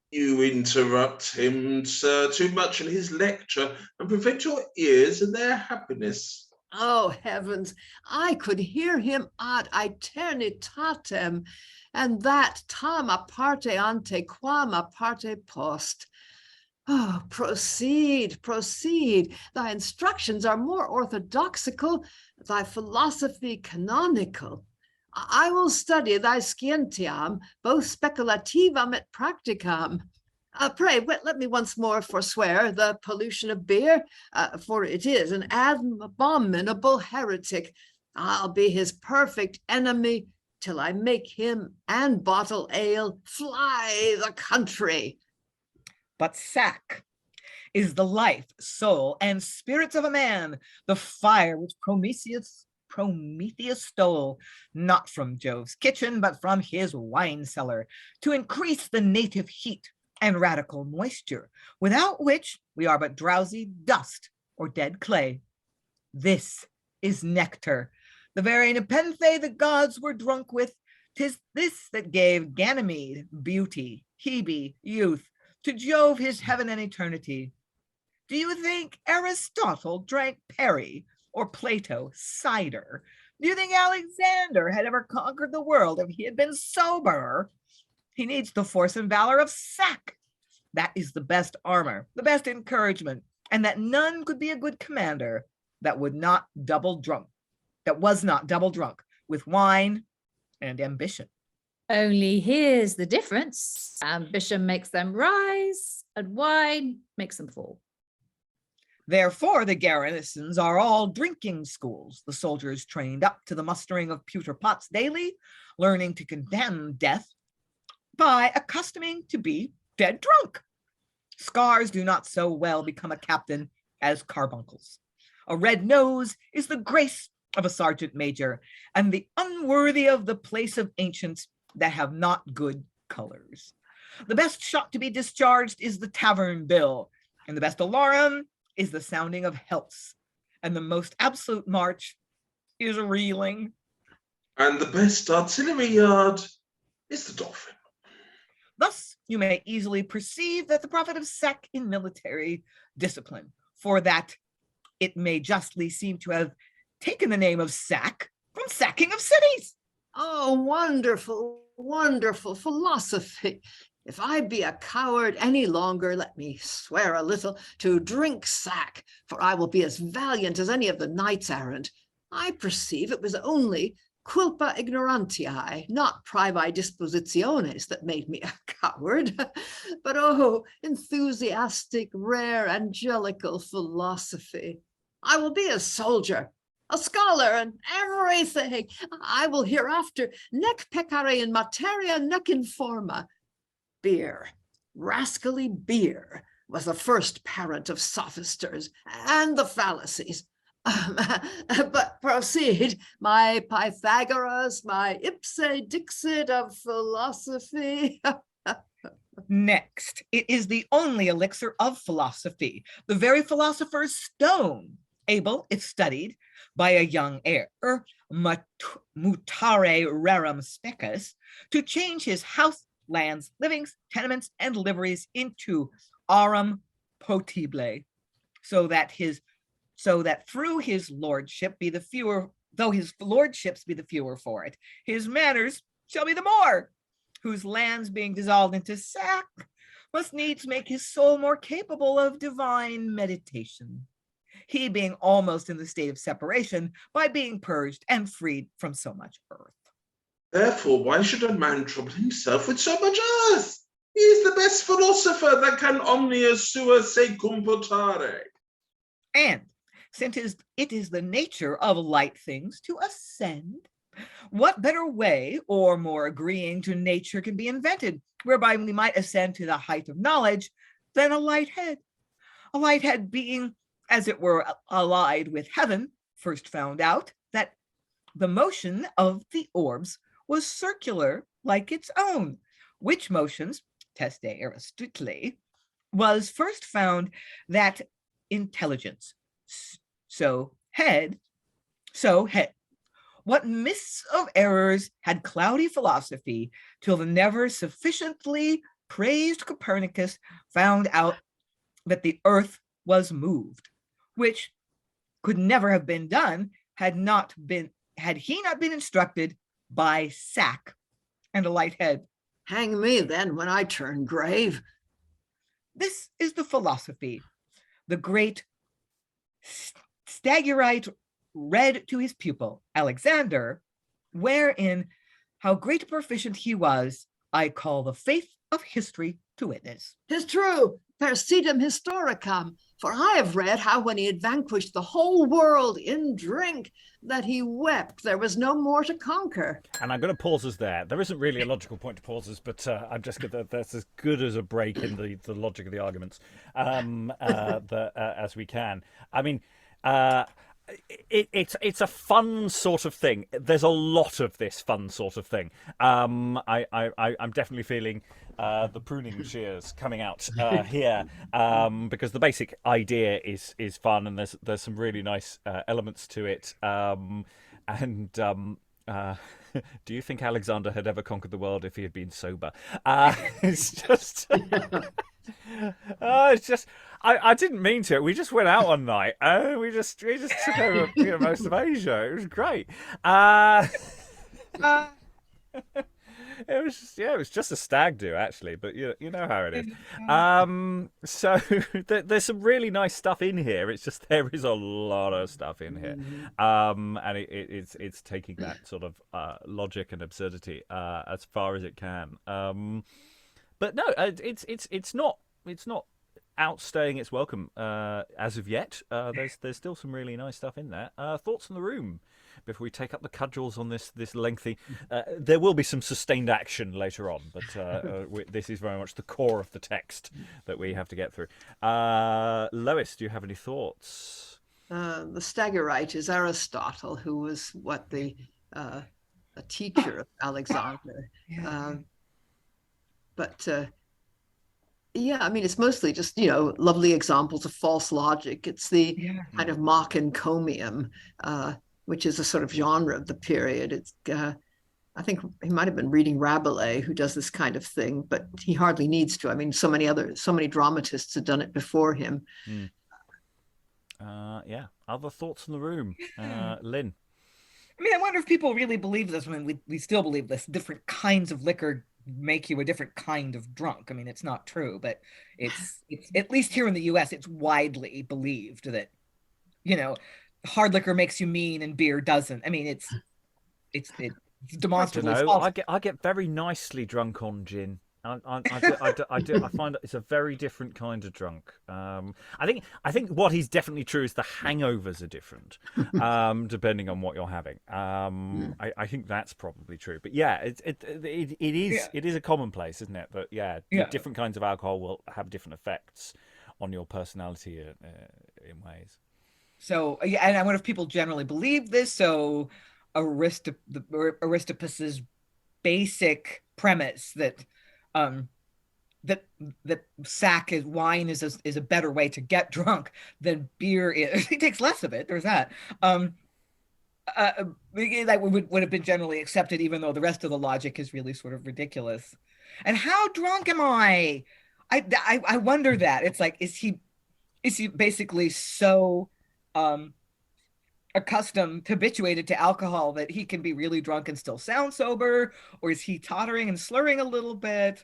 S6: You interrupt him, sir, too much in his lecture, and prevent your ears in their happiness.
S4: Oh, heavens, I could hear him ad aeternitatem, and that tam aparte ante quam aparte post. Oh, proceed, proceed. Thy instructions are more orthodoxical, thy philosophy canonical. I will study thy scientiam, both speculativum et practicam. Pray, let me once more forswear the pollution of beer, for it is an abominable heretic. I'll be his perfect enemy till I make him and bottle ale fly the country.
S2: But sack is the life, soul, and spirits of a man, the fire which Prometheus stole, not from Jove's kitchen, but from his wine cellar, to increase the native heat and radical moisture, without which we are but drowsy dust or dead clay. This is nectar, the very nepenthe the gods were drunk with. 'Tis this that gave Ganymede beauty, Hebe youth, to Jove his heaven and eternity. Do you think Aristotle drank perry or Plato cider? Do you think Alexander had ever conquered the world if he had been sober? He needs the force and valor of sack. That is the best armor, the best encouragement, and that none could be a good commander that was not double drunk with wine and ambition.
S5: Only here's the difference. Ambition makes them rise, and wine makes them fall.
S2: Therefore, the garrisons are all drinking schools, the soldiers trained up to the mustering of pewter pots daily, learning to condemn death by accustoming to be dead drunk. Scars do not so well become a captain as carbuncles. A red nose is the grace of a sergeant major, and the unworthy of the place of ancients that have not good colors. The best shot to be discharged is the tavern bill, and the best alarum is the sounding of healths, and the most absolute march is reeling.
S6: And the best artillery yard is the dolphin.
S2: Thus, you may easily perceive that the prophet of sack in military discipline, for that it may justly seem to have taken the name of sack from sacking of cities.
S4: Oh, wonderful, wonderful philosophy. If I be a coward any longer, let me swear a little to drink sack, for I will be as valiant as any of the knights errant. I perceive it was only culpa ignorantiae, not praevae dispositiones, that made me a coward. But oh, enthusiastic, rare, angelical philosophy. I will be a soldier, a scholar, and everything. I will hereafter nec peccare in materia nec in forma. Beer, rascally beer, was the first parent of sophisters and the fallacies. But proceed, my Pythagoras, my ipse dixit of philosophy.
S2: Next, it is the only elixir of philosophy, the very philosopher's stone, able, if studied by a young heir, mutare rerum specus, to change his house, lands, livings, tenements, and liveries into aurum potibile, so that through his lordship be the fewer, though his lordships be the fewer for it, his manners shall be the more, whose lands being dissolved into sack must needs make his soul more capable of divine meditation, he being almost in the state of separation by being purged and freed from so much earth.
S6: Therefore, why should a man trouble himself with so much earth? He is the best philosopher that can omnia sua se computare.
S2: And since it is the nature of light things to ascend, what better way or more agreeing to nature can be invented, whereby we might ascend to the height of knowledge, than a light head? A light head being, as it were, allied with heaven, first found out that the motion of the orbs was circular like its own, which motions, teste Aristotle, was first found that intelligence. So head. What mists of errors had cloudy philosophy, till the never sufficiently praised Copernicus found out that the earth was moved, which could never have been done had he not been instructed by sack and a light head.
S4: Hang me then when I turn grave.
S2: This is the philosophy the great Stagirite read to his pupil Alexander, wherein how great a proficient he was, I call the faith of history to witness.
S4: 'Tis true, persidem historicam, For I have read how when he had vanquished the whole world in drink, that he wept there was no more to conquer.
S1: And I'm going to pause us there. There isn't really a logical point to pause us, but I'm just going to, that's as good as a break in the logic of the arguments as we can. I mean, it's a fun sort of thing. There's a lot of this fun sort of thing. I'm definitely feeling the pruning shears coming out here because the basic idea is fun, and there's some really nice elements to it. Do you think Alexander had ever conquered the world if he had been sober? It's just. It's just I didn't mean to. We just went out one night and we just took over most of Asia. It was great. It was just a stag do actually, but you know how it is. So there's some really nice stuff in here. It's just there is a lot of stuff in here, and it's taking that sort of logic and absurdity as far as it can. But no, it's not outstaying its welcome as of yet. There's still some really nice stuff in there. Thoughts in the room before we take up the cudgels on this lengthy. There will be some sustained action later on, but this is very much the core of the text that we have to get through. Lois, do you have any thoughts?
S4: The Stagirite is Aristotle, who was a teacher of Alexander. I mean, it's mostly just, lovely examples of false logic. It's the kind of mock encomium, which is a sort of genre of the period. It's, I think he might have been reading Rabelais, who does this kind of thing, but he hardly needs to. I mean, so many dramatists have done it before him.
S1: Other thoughts in the room? Lynn?
S2: I mean, I wonder if people really believe this. I mean, we still believe this. Different kinds of liquor make you a different kind of drunk. I mean, it's not true, but it's at least here in the US, it's widely believed that, hard liquor makes you mean and beer doesn't. I mean, it's demonstrably false.
S1: I get very nicely drunk on gin. I do. I find it's a very different kind of drunk. I think what is definitely true is the hangovers are different, depending on what you're having. I think that's probably true. But yeah, it is a commonplace, isn't it? That different kinds of alcohol will have different effects on your personality in ways.
S2: So and I wonder if people generally believe this. So Aristippus's basic premise that wine is a better way to get drunk than beer is. He takes less of it. There's that. That would have been generally accepted, even though the rest of the logic is really sort of ridiculous. And how drunk am I? I wonder that. It's like, is he basically so habituated to alcohol that he can be really drunk and still sound sober, or is he tottering and slurring a little bit?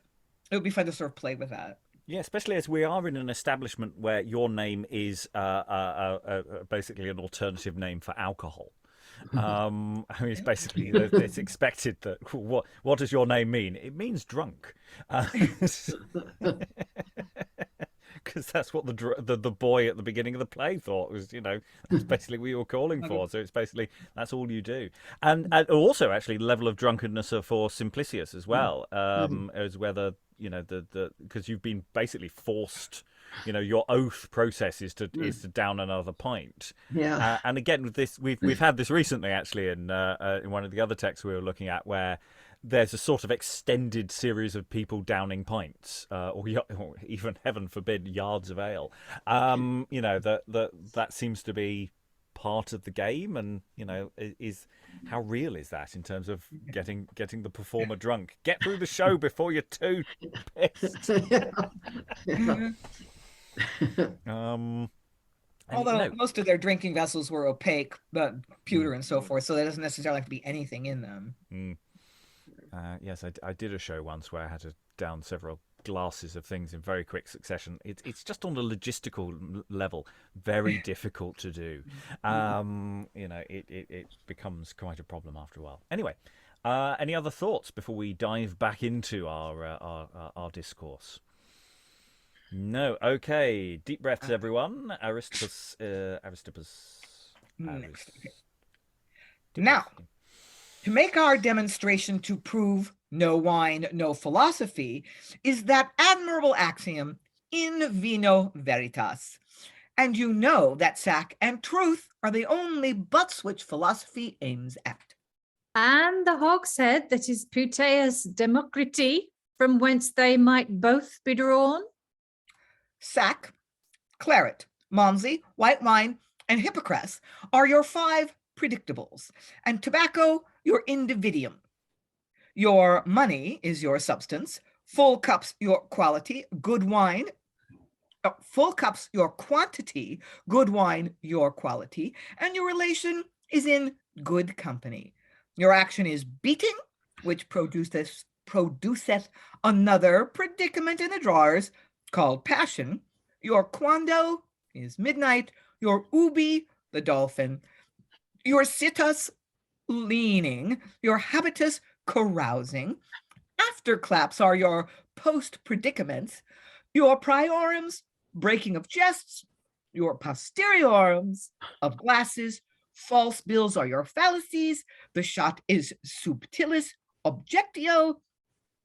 S2: It would be fun to sort of play with that.
S1: Yeah, especially as we are in an establishment where your name is basically an alternative name for alcohol. I mean, it's basically it's expected that what does your name mean? It means drunk. Because that's what the boy at the beginning of the play thought was, that's basically what you were calling for. So it's basically that's all you do, and also actually the level of drunkenness for Simplicius as well, as whether because you've been basically forced. Your oath process is to down another pint.
S4: Yeah.
S1: And again, with this, we've had this recently actually in one of the other texts we were looking at, where there's a sort of extended series of people downing pints, or even, heaven forbid, yards of ale. That seems to be part of the game, and is how real is that in terms of getting the performer drunk? Get through the show before you're too pissed.
S2: Although most of their drinking vessels were opaque, but pewter and so forth, so there doesn't necessarily have to be anything in them.
S1: Yes, I did a show once where I had to down several glasses of things in very quick succession. It's just on a logistical level very difficult to do. It becomes quite a problem after a while. Anyway, any other thoughts before we dive back into our discourse? No. Okay. Deep breaths, everyone. Aristippus.
S2: Next. Okay. Now, to make our demonstration to prove no wine, no philosophy, is that admirable axiom, in vino veritas. And you know that sack and truth are the only butts which philosophy aims at.
S5: And the hogshead that is puteus democriti, from whence they might both be drawn?
S2: Sack, claret, malmsey, white wine, and hippocras are your 5 predictables, and tobacco your individuum. Your money is your substance, full cups your quality, good wine, full cups your quantity, good wine your quality, and your relation is in good company. Your action is beating, which produceth another predicament in the drawers called passion. Your quando is midnight, your ubi the dolphin, your situs leaning, your habitus carousing. Afterclaps are your post predicaments, your priorums breaking of jests, your posteriorums of glasses. False bills are your fallacies. The shot is subtilis objectio,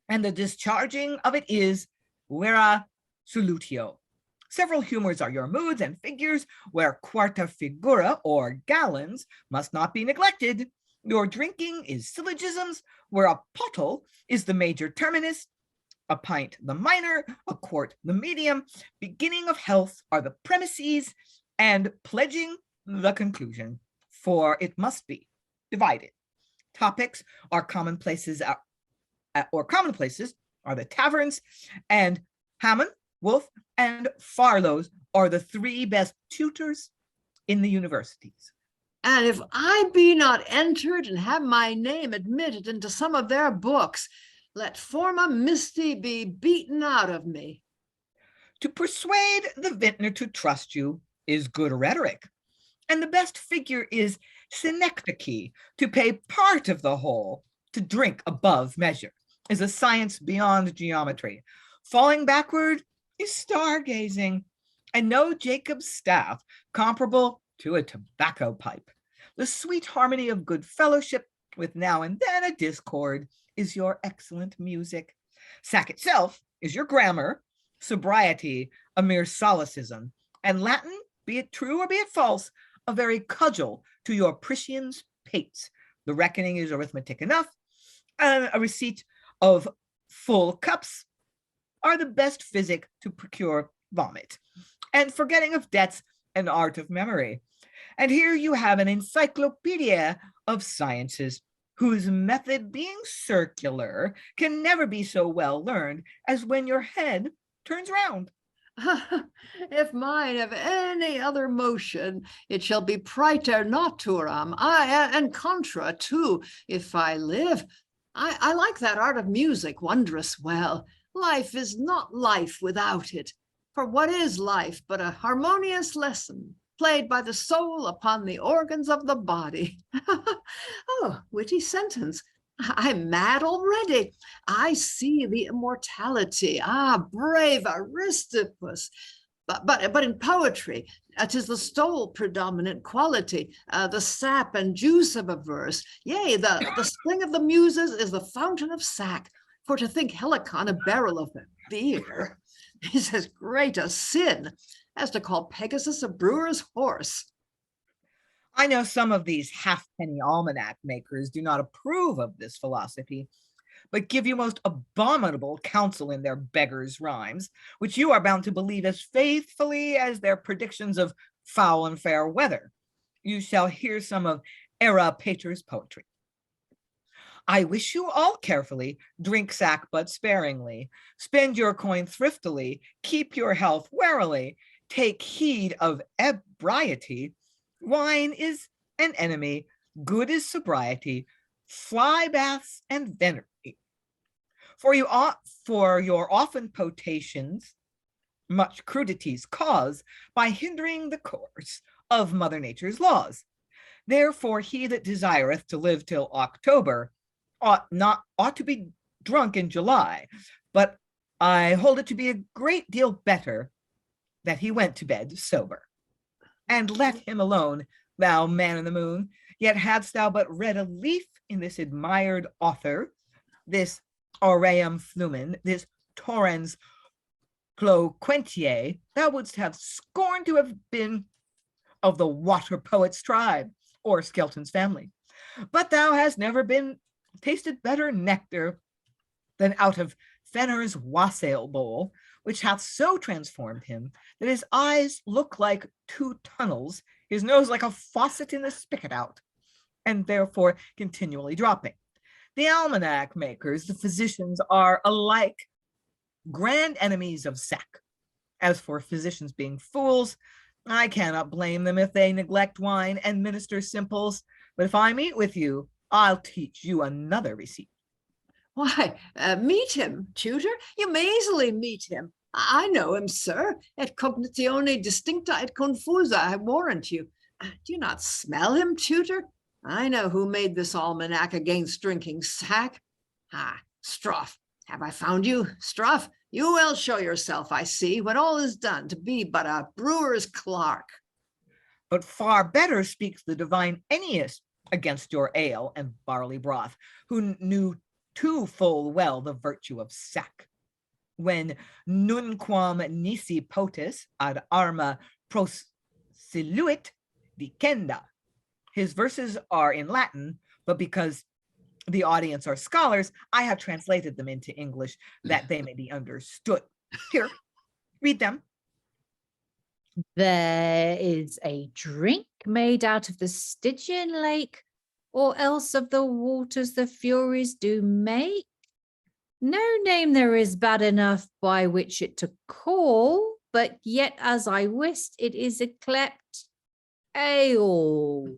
S2: and the discharging of it is vera solutio. Several humors are your moods and figures, where quarta figura or gallons must not be neglected. Your drinking is syllogisms, where a pottle is the major terminus, a pint the minor, a quart the medium. Beginning of health are the premises, and pledging the conclusion, for it must be divided. Topics are commonplaces, are the taverns, and Hammond, Wolf, and Farlow's are the 3 best tutors in the universities.
S4: And if I be not entered and have my name admitted into some of their books, let forma misti be beaten out of me.
S2: To persuade the vintner to trust you is good rhetoric, and the best figure is synecdoche. To pay part of the whole, to drink above measure, is a science beyond geometry. Falling backward is stargazing, and no Jacob's staff comparable to a tobacco pipe. The sweet harmony of good fellowship, with now and then a discord, is your excellent music. Sack itself is your grammar, sobriety a mere solecism, and Latin, be it true or be it false, a very cudgel to your Priscian's pates. The reckoning is arithmetic enough, and a receipt of full cups are the best physic to procure vomit, and forgetting of debts an art of memory. And here you have an encyclopedia of sciences, whose method, being circular, can never be so well learned as when your head turns round.
S4: If mine have any other motion, it shall be praeter naturam, and contra too, if I live. I like that art of music wondrous well. Life is not life without it. For what is life but a harmonious lesson, played by the soul upon the organs of the body? Oh, witty sentence. I'm mad already. I see the immortality. Ah, brave Aristippus. But in poetry, it is the soul predominant quality, the sap and juice of a verse. Yea, the spring of the muses is the fountain of sack. For to think Helicon a barrel of beer is as great a sin as to call Pegasus a brewer's horse.
S2: I know some of these halfpenny almanac makers do not approve of this philosophy, but give you most abominable counsel in their beggars' rhymes, which you are bound to believe as faithfully as their predictions of foul and fair weather. You shall hear some of Era Pater's poetry. I wish you all carefully, drink sack but sparingly, spend your coin thriftily, keep your health warily, take heed of ebriety. Wine is an enemy, good is sobriety, fly baths and venery. For your often potations, much crudities cause by hindering the course of Mother Nature's laws. Therefore, he that desireth to live till October ought to be drunk in July, but I hold it to be a great deal better that he went to bed sober. And let him alone, thou man in the moon, yet hadst thou but read a leaf in this admired author, this aureum flumen, this torrens cloquentiae, thou wouldst have scorned to have been of the water poet's tribe, or Skelton's family. But thou hast never been tasted better nectar than out of Fenner's wassail bowl, which hath so transformed him that his eyes look like two tunnels, his nose like a faucet in the spigot out, and therefore continually dropping. The almanac makers, the physicians, are alike grand enemies of sack. As for physicians being fools, I cannot blame them if they neglect wine and minister simples, but if I meet with you, I'll teach you another receipt.
S4: Why, meet him, tutor. You may easily meet him. I know him, sir. Et cognitione distincta et confusa, I warrant you. Do you not smell him, tutor? I know who made this almanac against drinking sack. Struff, have I found you? Struff, you will show yourself, I see, when all is done, to be but a brewer's clerk.
S2: But far better speaks the divine Ennius against your ale and barley broth, who knew too full well the virtue of sack. When nunquam nisi potis ad arma prosiluit dicenda. His verses are in Latin, but because the audience are scholars, I have translated them into English that they may be understood. Here, read them.
S5: There is a drink made out of the Stygian lake, or else of the waters the Furies do make. No name there is bad enough by which it to call, but yet as I wist, it is yclept ale.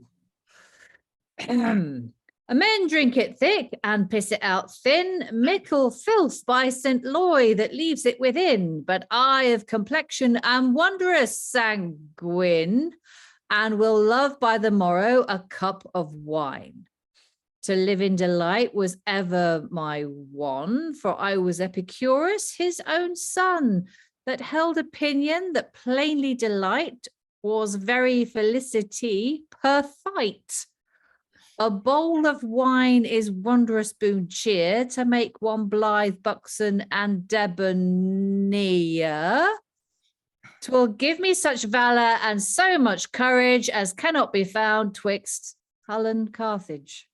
S5: Men drink it thick and piss it out thin, mickle filth by St. Loy that leaves it within, but I of complexion am wondrous sanguine, and will love by the morrow a cup of wine. To live in delight was ever my one, for I was Epicurus, his own son, that held opinion that plainly delight was very felicity per fight. A bowl of wine is wondrous boon cheer to make one blithe, buxom, and debonair. 'Twill give me such valor and so much courage as cannot be found twixt Hull and Carthage.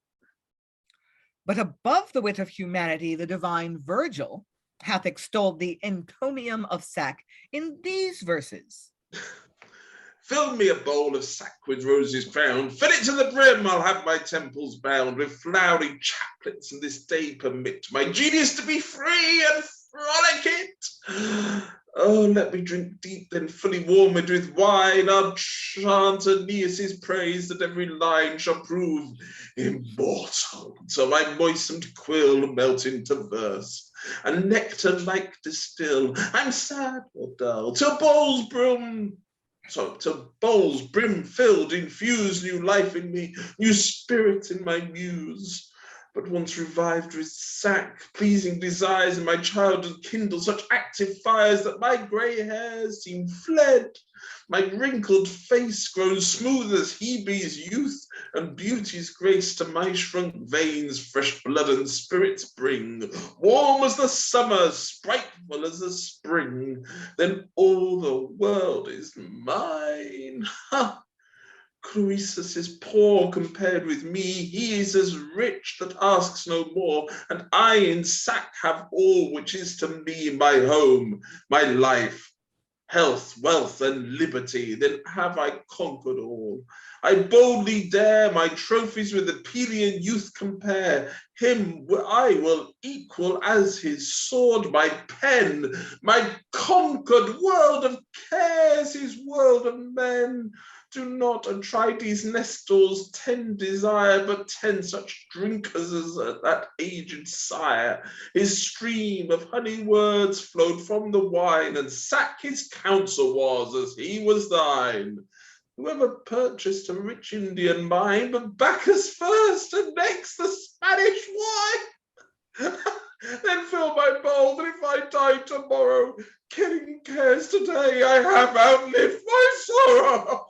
S2: But above the wit of humanity, the divine Virgil hath extolled the encomium of sack in these verses.
S6: Fill me a bowl of sack with roses crowned, fill it to the brim, I'll have my temples bound with flowering chaplets, and this day permit my genius to be free and frolic it. Oh, let me drink deep, then fully warmed with wine. I'll chant Aeneas' praise, that every line shall prove immortal, till my moistened quill melt into verse, and nectar-like distill. I'm sad or dull, till bowls brim filled, infuse new life in me, new spirit in my muse. But once revived with sack, pleasing desires in my childhood kindle such active fires that my grey hairs seem fled. My wrinkled face grows smooth as Hebe's youth, and beauty's grace to my shrunk veins fresh blood and spirits bring. Warm as the summer, sprightful as the spring, then all the world is mine. Ha! Croesus is poor compared with me, he is as rich that asks no more, and I in sack have all which is to me my home, my life, health, wealth, and liberty. Then have I conquered all. I boldly dare my trophies with the Pelian youth compare. Him I will equal as his sword, my pen, my conquered world of cares, his world of men. Do not Atrides Nestor's 10 desire, but 10 such drinkers as that aged sire. His stream of honey words flowed from the wine, and sack his counsel was as he was thine. Whoever purchased a rich Indian mine, but Bacchus first, and next the Spanish wine. Then fill my bowl, that if I die tomorrow. Killing cares today. I have outlived my sorrow.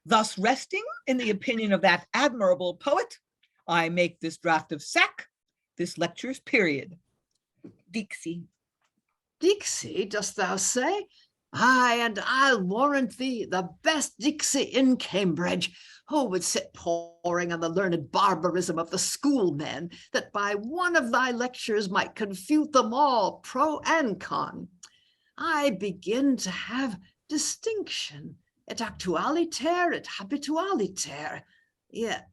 S2: Thus resting in the opinion of that admirable poet, I make this draft of sack, this lecture's period. Dixie.
S4: Dixie, dost thou say? Aye, and I'll warrant thee the best Dixie in Cambridge, who would sit poring on the learned barbarism of the schoolmen, that by one of thy lectures might confute them all, pro and con. I begin to have distinction, et actualiter, et habitualiter. Yet,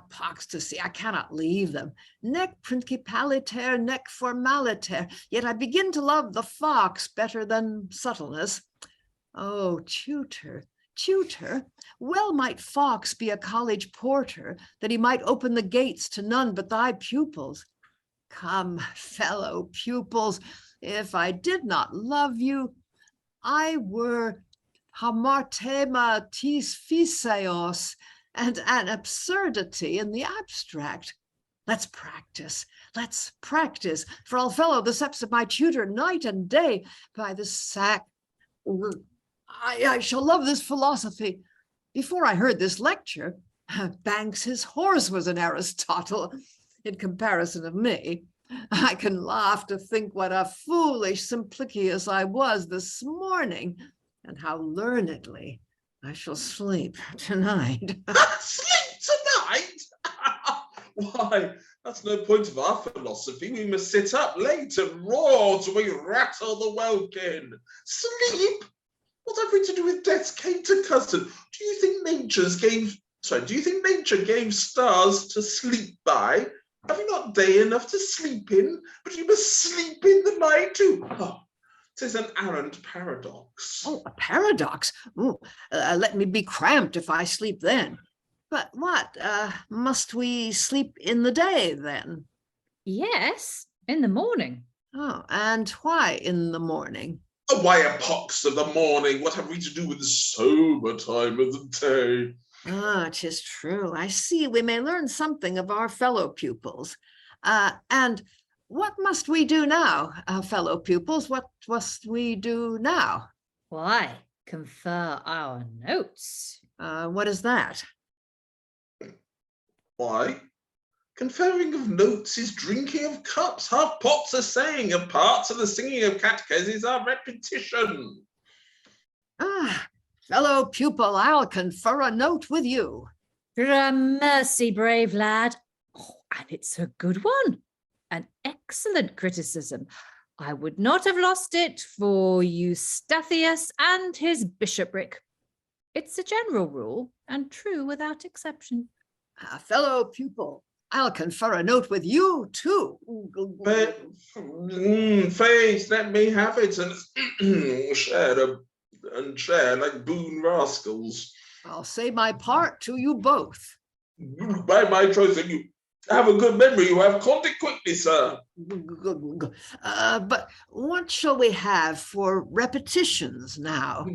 S4: pox to see, I cannot leave them. Nec principaliter, nec formaliter. Yet I begin to love the fox better than subtleness. Oh, tutor, well might fox be a college porter, that he might open the gates to none but thy pupils. Come, fellow pupils, if I did not love you, I were hamartema tis physeos, and an absurdity in the abstract. Let's practice, for I'll follow the steps of my tutor night and day. By the sack, I shall love this philosophy. Before I heard this lecture, Banks his horse was an Aristotle in comparison of me. I can laugh to think what a foolish Simplicius I was this morning, and how learnedly I shall sleep tonight.
S6: Sleep tonight? Why, that's no point of our philosophy. We must sit up late and roar till we rattle the welkin. Sleep? What have we to do with death's cater cousin? Do you think nature gave stars to sleep by? Have you not day enough to sleep in? But you must sleep in the night too. Oh, 'tis an arrant paradox.
S4: Oh, a paradox? Let me be cramped if I sleep then. But what, must we sleep in the day then?
S5: Yes, in the morning.
S4: Oh, and why in the morning?
S6: Oh, why a pox of the morning? What have we to do with the sober time of the day?
S4: Ah, 'tis true. I see we may learn something of our fellow pupils. And what must we do now, fellow pupils? What must we do now?
S5: Why, confer our notes.
S4: What is that?
S6: Why? Conferring of notes is drinking of cups. Half pots are saying, and parts of the singing of catechesis are repetition.
S4: Fellow pupil, I'll confer a note with you.
S5: Gramercy, brave lad. Oh, and it's a good one. An excellent criticism. I would not have lost it for Eustathius and his bishopric. It's a general rule, and true without exception.
S4: Fellow pupil, I'll confer a note with you too.
S6: But, faith, let me have it and share like boon rascals.
S4: I'll say my part to you both.
S6: By my choice, and you have a good memory. You have caught it quickly, sir.
S4: But what shall we have for repetitions now?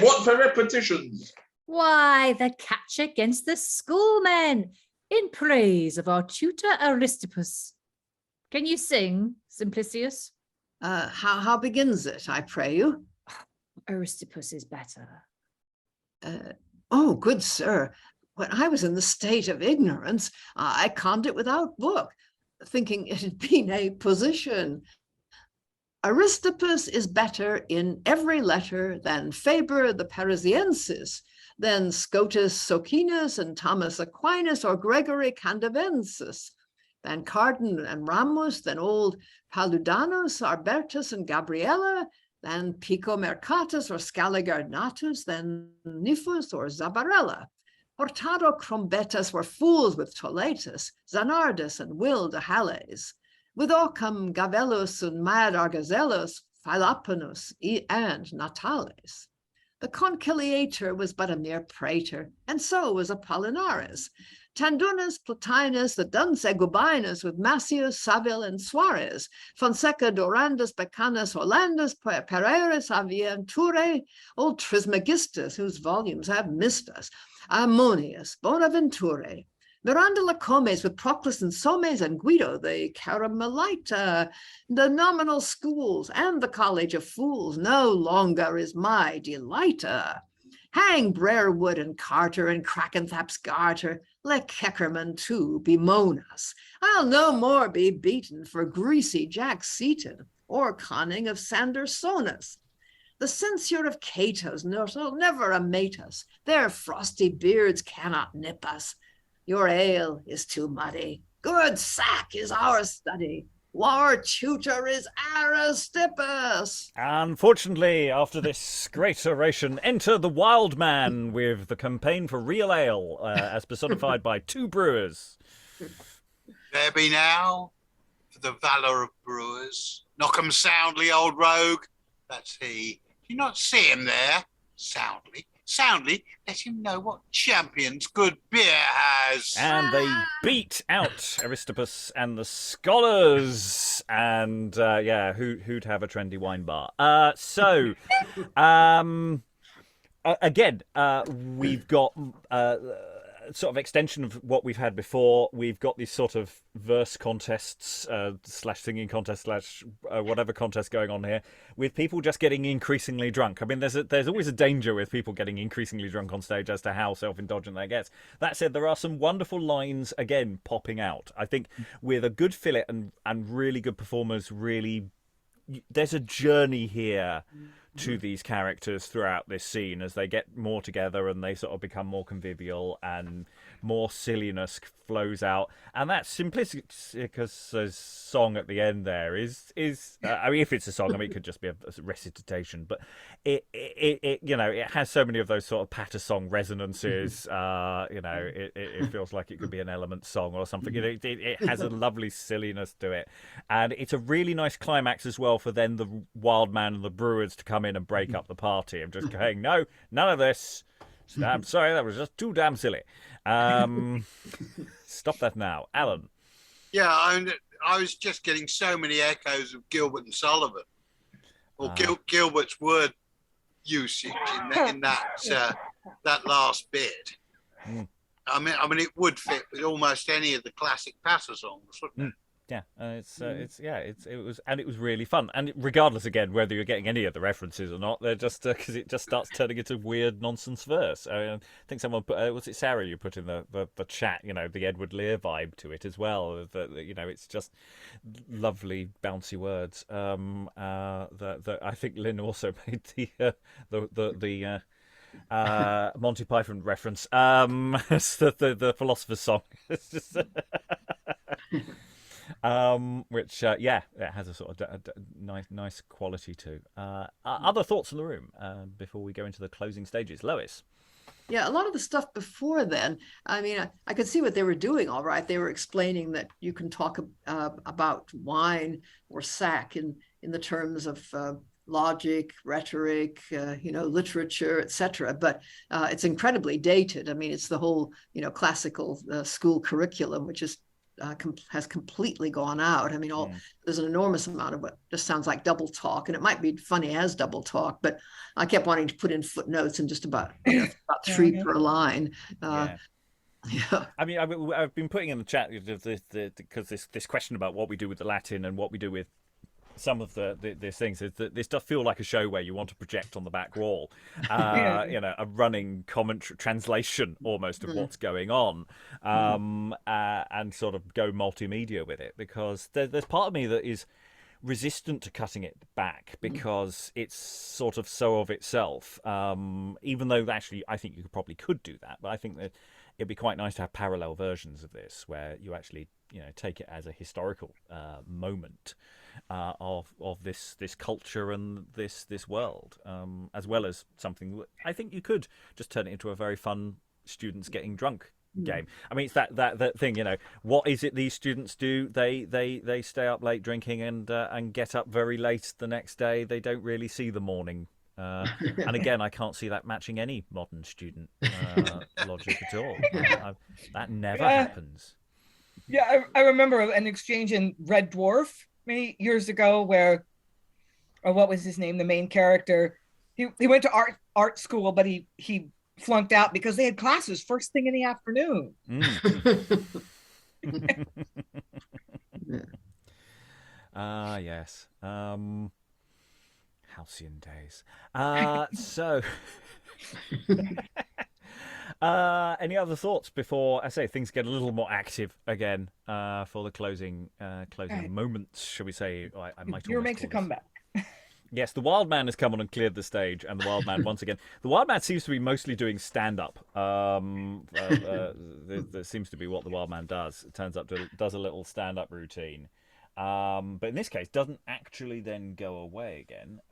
S6: What for repetitions?
S5: Why, the catch against the schoolmen in praise of our tutor Aristippus. Can you sing, Simplicius?
S4: How begins it, I pray you?
S5: Aristippus is better.
S4: Oh, good sir, when I was in the state of ignorance, I conned it without book, thinking it had been a position. Aristippus is better in every letter than Faber the Parisiensis, than Scotus Socinus and Thomas Aquinas or Gregory Candavensis, than Cardan and Ramus, than old Paludanus, Arbertus and Gabriella, than Pico Mercatus or Scaligarnatus, than Nifus or Zabarella. Hurtado Crombetus were fools with Toletus, Zanardus and Will de Hales, with Occam Gavellus and Mad Argazelus, Philoponus and Natales. The conciliator was but a mere praetor, and so was Apollinaris. Tandunus, Plotinus, the Duns Egubinus with Massius, Saville, and Suarez, Fonseca, Dorandus, Becanus, Hollandus, Pereiras, Avienture, old Trismegistus, whose volumes have missed us, Ammonius, Bonaventure, Mirandola Comes with Proclus and Somes and Guido the Caramelita, the nominal schools and the College of Fools no longer is my delighter. Hang Brerewood and Carter and Crackenthap's garter, let Keckerman too bemoan us. I'll no more be beaten for greasy Jack Seaton or conning of Sandersonus. The censure of Cato's shall never amate us. Their frosty beards cannot nip us. Your ale is too muddy. Good sack is our study. War tutor is Aristippus.
S1: Unfortunately, after this great oration, enter the wild man with the campaign for real ale, as personified by two brewers.
S3: There be now for the valour of brewers. Knock 'em soundly, old rogue. That's he. Do you not see him there? Soundly, let him know what champions good beer has.
S1: And they beat out Aristippus and the scholars. And who'd have a trendy wine bar? Again, we've got sort of extension of what we've had before. We've got these sort of verse contests slash singing contests slash whatever contest going on here, with people just getting increasingly drunk. I mean, there's always a danger with people getting increasingly drunk on stage as to how self-indulgent that gets. That said, there are some wonderful lines again popping out. I think with a good fillet and really good performers, really there's a journey here to these characters throughout this scene as they get more together and they sort of become more convivial and more silliness flows out. And that Simplicius' song at the end there is I mean, if it's a song, I mean, it could just be a recitation, but it has so many of those sort of patter song resonances. It feels like it could be an Element song or something. It has a lovely silliness to it, and it's a really nice climax as well for then the wild man and the brewers to come in and break up the party. I'm just going, no, none of this. I'm sorry, that was just too damn silly. Stop that now, Alan.
S3: Yeah, I was just getting so many echoes of Gilbert and Sullivan, or Gilbert's word usage in that last bit.
S1: Mm.
S3: I mean, it would fit with almost any of the classic patter songs, wouldn't it?
S1: Yeah, it was really fun. And regardless, again, whether you're getting any of the references or not, they're just because it just starts turning into weird nonsense verse. I think someone put, was it Sarah? You put in the chat, the Edward Lear vibe to it as well. It's just lovely bouncy words. That I think Lynn also made the Monty Python reference. It's the Philosopher's Song. It's just. Which it has a sort of nice quality to. Other thoughts in the room before we go into the closing stages, Lois?
S4: Yeah, a lot of the stuff before then, I mean, I could see what they were doing. All right, they were explaining that you can talk about wine or sack in the terms of logic, rhetoric, literature, etc. But it's incredibly dated. I mean, it's the whole classical school curriculum, which is has completely gone out. I mean, there's an enormous amount of what just sounds like double talk, and it might be funny as double talk, but I kept wanting to put in footnotes and just about 3 per line. Yeah.
S1: I mean, I've been putting in the chat because this question about what we do with the Latin and what we do with some of these things is that this does feel like a show where you want to project on the back wall, a running commentary translation almost of what's going on, and sort of go multimedia with it, because there's part of me that is resistant to cutting it back because it's sort of so of itself. Even though actually I think you probably could do that, but I think that it'd be quite nice to have parallel versions of this where you actually take it as a historical moment of this culture and this world, as well as something I think you could just turn it into a very fun students getting drunk game. I mean, it's that thing, what is it these students do? They stay up late drinking and get up very late the next day. They don't really see the morning. And again, I can't see that matching any modern student logic at all. That never happens.
S2: Yeah, I remember an exchange in Red Dwarf many years ago where, or what was his name, the main character, he went to art school, but he flunked out because they had classes first thing in the afternoon.
S1: Yes. Halcyon days. So, any other thoughts before I say things get a little more active again for the closing moments, shall we say? I might.
S2: Hero makes a comeback.
S1: Yes, the Wild Man has come on and cleared the stage, and the Wild Man once again. The Wild Man seems to be mostly doing stand-up. That seems to be what the Wild Man does. It turns up does a little stand-up routine, but in this case doesn't actually then go away again.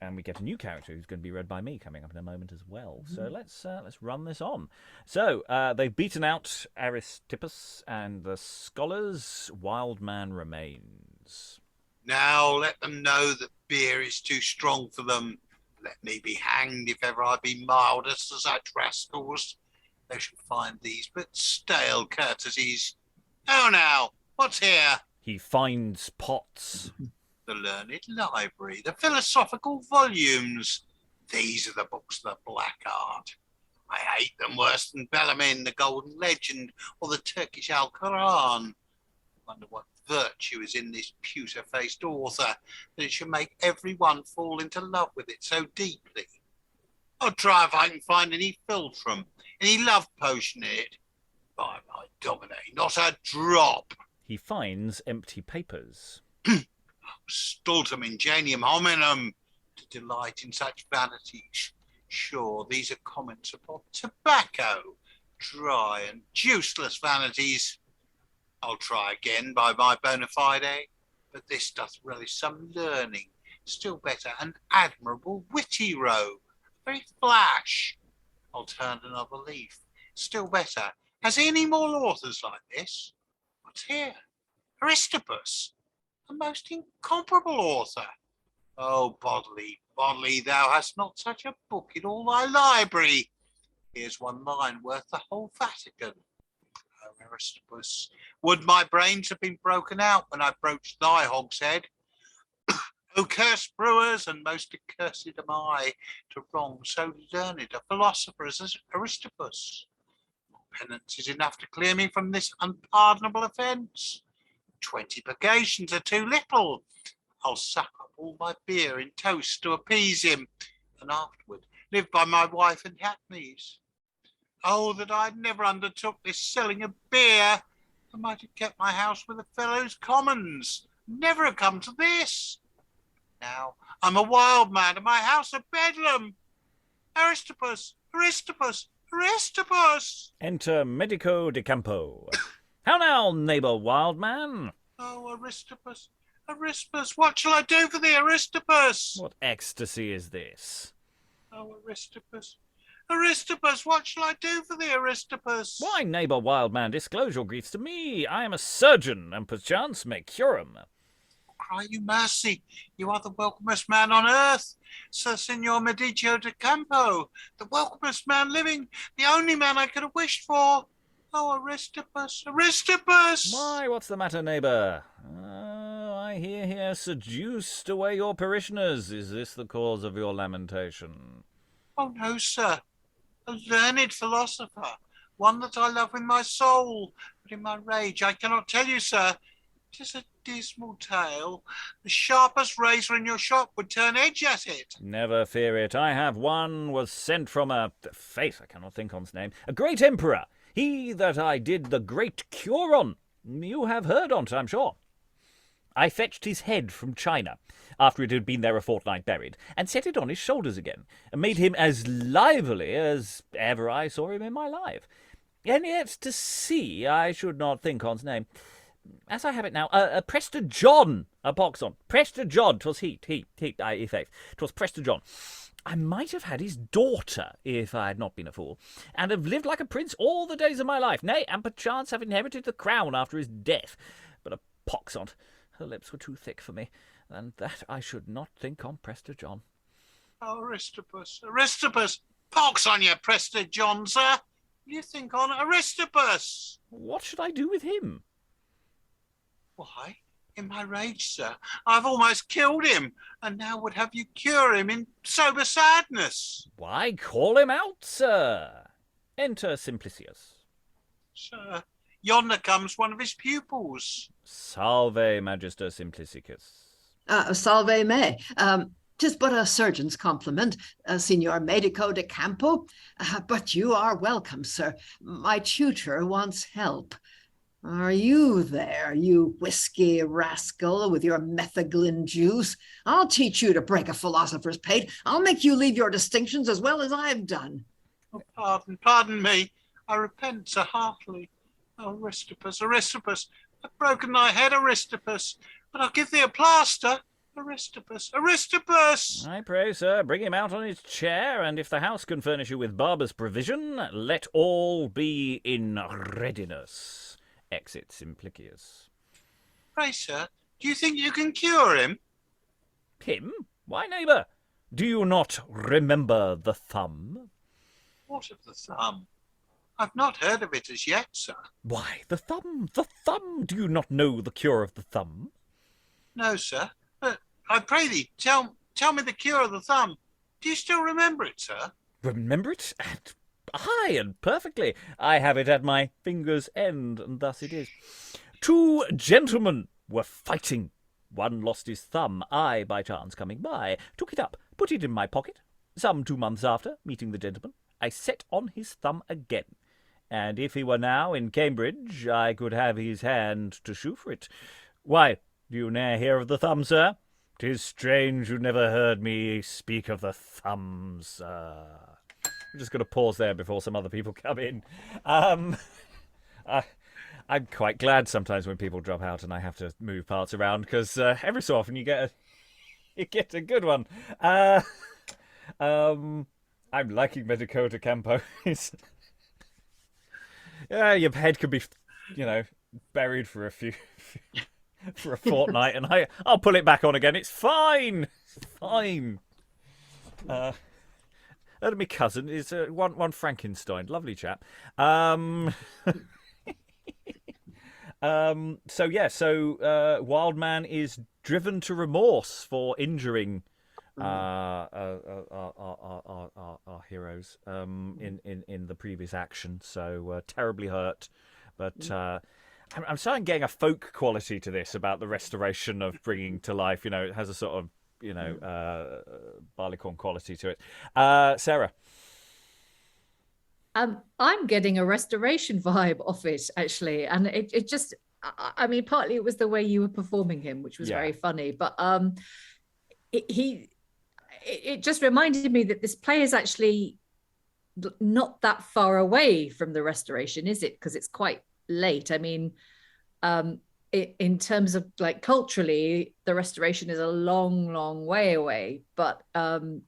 S1: And we get a new character who's going to be read by me coming up in a moment as well. So let's run this on. So they've beaten out Aristippus and the scholars. Wild Man remains.
S3: Now let them know that beer is too strong for them. Let me be hanged if ever I be mildest to such rascals. They shall find these but stale courtesies. Oh, now, what's here?
S1: He finds pots.
S3: The learned library, the philosophical volumes. These are the books of the black art. I hate them worse than Bellarmine, the Golden Legend, or the Turkish Al-Quran. Wonder what virtue is in this pewter-faced author that it should make everyone fall into love with it so deeply. I'll try if I can find any philtrum, any love potion in it. By my domine, not a drop.
S1: He finds empty papers.
S3: Stultum ingenium hominum, to delight in such vanities. Sure, these are comments upon tobacco, dry and juiceless vanities. I'll try again by my bona fide, but this doth relish some learning, still better, an admirable witty rogue, very flash. I'll turn another leaf, still better. Has any more authors like this? What's here? Aristippus, a most incomparable author. Oh, Bodley, thou hast not such a book in all thy library. Here's one line worth the whole Vatican. Oh, Aristippus, would my brains have been broken out when I broached thy hogshead? O cursed brewers, and most accursed am I, to wrong so learned a philosopher as Aristippus. Penance is enough to clear me from this unpardonable offence. 20 purgations are too little. I'll suck up all my beer in toast to appease him, and afterward live by my wife and hackneys. Oh, that I never undertook this selling of beer. I might have kept my house with the fellows' commons. Never have come to this. Now I'm a wild man and my house a bedlam. Aristippus, Aristippus, Aristippus!
S1: Enter Medico de Campo. How now, neighbour Wild Man?
S3: Oh, Aristippus, Aristippus, what shall I do for thee, Aristippus?
S1: What ecstasy is this?
S3: Oh, Aristippus, Aristippus, what shall I do for thee, Aristippus?
S1: Why, neighbour Wild Man, disclose your griefs to me. I am a surgeon, and perchance may cure 'em.
S3: Cry you mercy, you are the welcomest man on earth, Sir Signor Medico de Campo, the welcomest man living, the only man I could have wished for. Oh, Aristippus, Aristippus!
S1: Why, what's the matter, neighbour? I hear here seduced away your parishioners. Is this the cause of your lamentation?
S3: Oh, no, sir. A learned philosopher, one that I love with my soul. But in my rage I cannot tell you, sir. 'Tis a dismal tale. The sharpest razor in your shop would turn edge at it.
S1: Never fear it. I have one was sent from faith, I cannot think on's name, a great emperor. He that I did the great cure on. You have heard on't, I'm sure. I fetched his head from China, after it had been there a fortnight buried, and set it on his shoulders again, and made him as lively as ever I saw him in my life. And yet, to see, I should not think on's name. As I have it now, Prester John, a pox on. Prester John, 'twas he, i' faith, 'twas Prester John. I might have had his daughter, if I had not been a fool, and have lived like a prince all the days of my life, nay, and perchance have inherited the crown after his death. But a pox on't, her lips were too thick for me, and that I should not think on Prester John.
S3: Oh, Aristippus, Aristippus, pox on you, Prester John, sir. You think on Aristippus.
S1: What should I do with him?
S3: Why, In my rage, sir, I've almost killed him, and now would have you cure him in sober sadness.
S1: Why, call him out, sir. Enter Simplicius.
S3: Sir, yonder comes one of his pupils.
S1: Salve, Magister Simplicicus.
S4: Salve me. 'Tis but a surgeon's compliment, Signor Medico de Campo. But you are welcome, sir. My tutor wants help. Are you there, you whiskey rascal with your metheglin juice? I'll teach you to break a philosopher's pate. I'll make you leave your distinctions as well as I've done.
S3: Oh, pardon me. I repent so heartily. Oh, Aristippus, I've broken thy head, Aristippus, but I'll give thee a plaster. Aristippus!
S1: I pray, sir, bring him out on his chair, and if the house can furnish you with barber's provision, let all be in readiness. Exit Simplicius.
S3: Pray, sir, do you think you can cure him?
S1: Him? Why, neighbour, do you not remember the thumb?
S3: What of the thumb? I've not heard of it as yet, sir.
S1: Why, the thumb! Do you not know the cure of the thumb?
S3: No, sir. But I pray thee, tell me the cure of the thumb. Do you still remember it, sir?
S1: Remember it? Aye, and perfectly. I have it at my finger's end, and thus it is. 2 gentlemen were fighting. One lost his thumb. I, by chance coming by, took it up, put it in my pocket. Some 2 months after, meeting the gentleman, I set on his thumb again. And if he were now in Cambridge, I could have his hand to shew for it. Why, do you ne'er hear of the thumb, sir? 'Tis strange you never heard me speak of the thumb, sir. I'm just going to pause there before some other people come in. I'm quite glad sometimes when people drop out and I have to move parts around, because every so often you get a good one. I'm liking Medico de Campo. Yeah, your head could be, buried for for a fortnight, and I'll pull it back on again. It's fine. It's fine. My cousin is one Frankenstein, lovely chap. So Wildman is driven to remorse for injuring our heroes in the previous action. So terribly hurt, but I'm starting getting a folk quality to this about the restoration of bringing to life. It has a sort of barleycorn quality to it. Sarah.
S5: I'm getting a restoration vibe off it, actually, and it just, I mean, partly it was the way you were performing him, which was very funny, but it just reminded me that this play is actually not that far away from the restoration, is it? Because it's quite late. I mean, in terms of like culturally, the restoration is a long way away, but in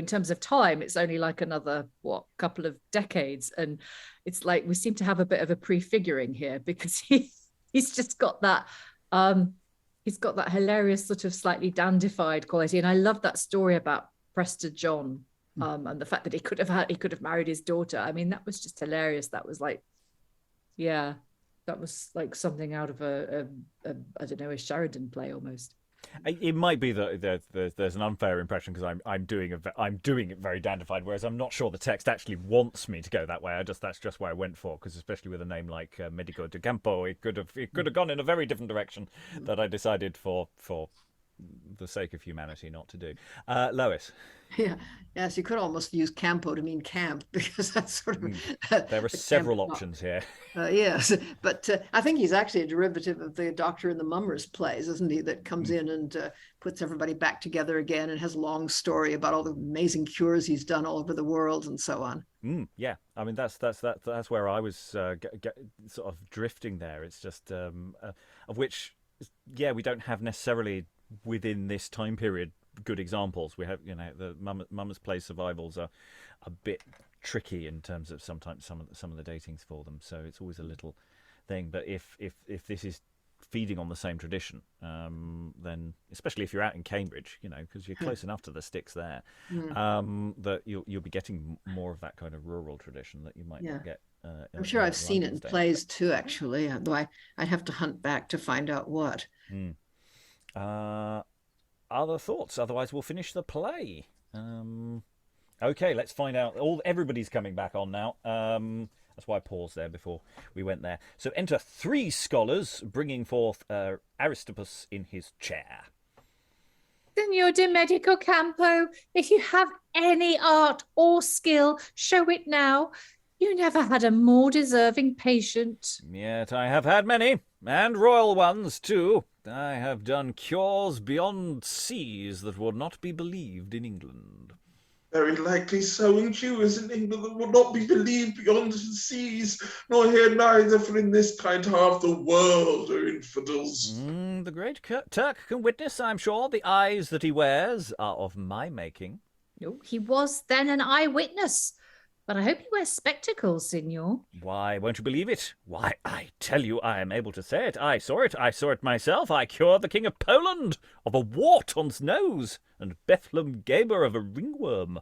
S5: terms of time, it's only like another couple of decades, and it's like we seem to have a bit of a prefiguring here, because he's just got that he's got that hilarious sort of slightly dandified quality. And I love that story about Prester John, and the fact that he could have married his daughter. I mean, that was just hilarious. That was like, that was like something out of a I don't know, a Sheridan play almost.
S1: It might be that there's an unfair impression because I'm doing it very dandified, whereas I'm not sure the text actually wants me to go that way. That's just where I went for, because especially with a name like Medico de Campo, it could have gone in a very different direction that I decided for the sake of humanity not to do. Lois.
S4: Yes, you could almost use Campo to mean camp, because that's sort of
S1: there are several options here.
S4: Yes, but I think he's actually a derivative of the Doctor and the Mummers plays, isn't he? That comes in and puts everybody back together again, and has a long story about all the amazing cures he's done all over the world and so on.
S1: Yeah, I mean that's where I was sort of drifting there. It's just of which, we don't have necessarily within this time period good examples. We have, the Mama's Play survivals are a bit tricky in terms of sometimes some of the datings for them. So it's always a little thing. But if this is feeding on the same tradition, then especially if you're out in Cambridge, because you're close enough to the sticks there, that you'll be getting more of that kind of rural tradition that you might not get
S4: I'm sure I've seen it in
S1: London stage.
S4: plays too, actually, though I'd have to hunt back to find out what.
S1: Other thoughts? Otherwise, we'll finish the play. Okay, let's find out. Everybody's coming back on now. That's why I paused there before we went there. So enter 3 scholars, bringing forth Aristippus in his chair.
S5: Signor de Medico Campo, if you have any art or skill, show it now. You never had a more deserving patient.
S1: Yet I have had many, and royal ones too. I have done cures beyond seas that would not be believed in England.
S6: Very likely so, and cures in England that will not be believed beyond the seas, nor here neither, for in this kind half the world are infidels.
S1: The great Turk can witness, I'm sure, the eyes that he wears are of my making.
S5: Oh, he was then an eyewitness. But I hope he wears spectacles, Signor.
S1: Why, won't you believe it? Why, I tell you, I am able to say it. I saw it myself. I cured the King of Poland of a wart on's nose, and Bethlem Gaber of a ringworm.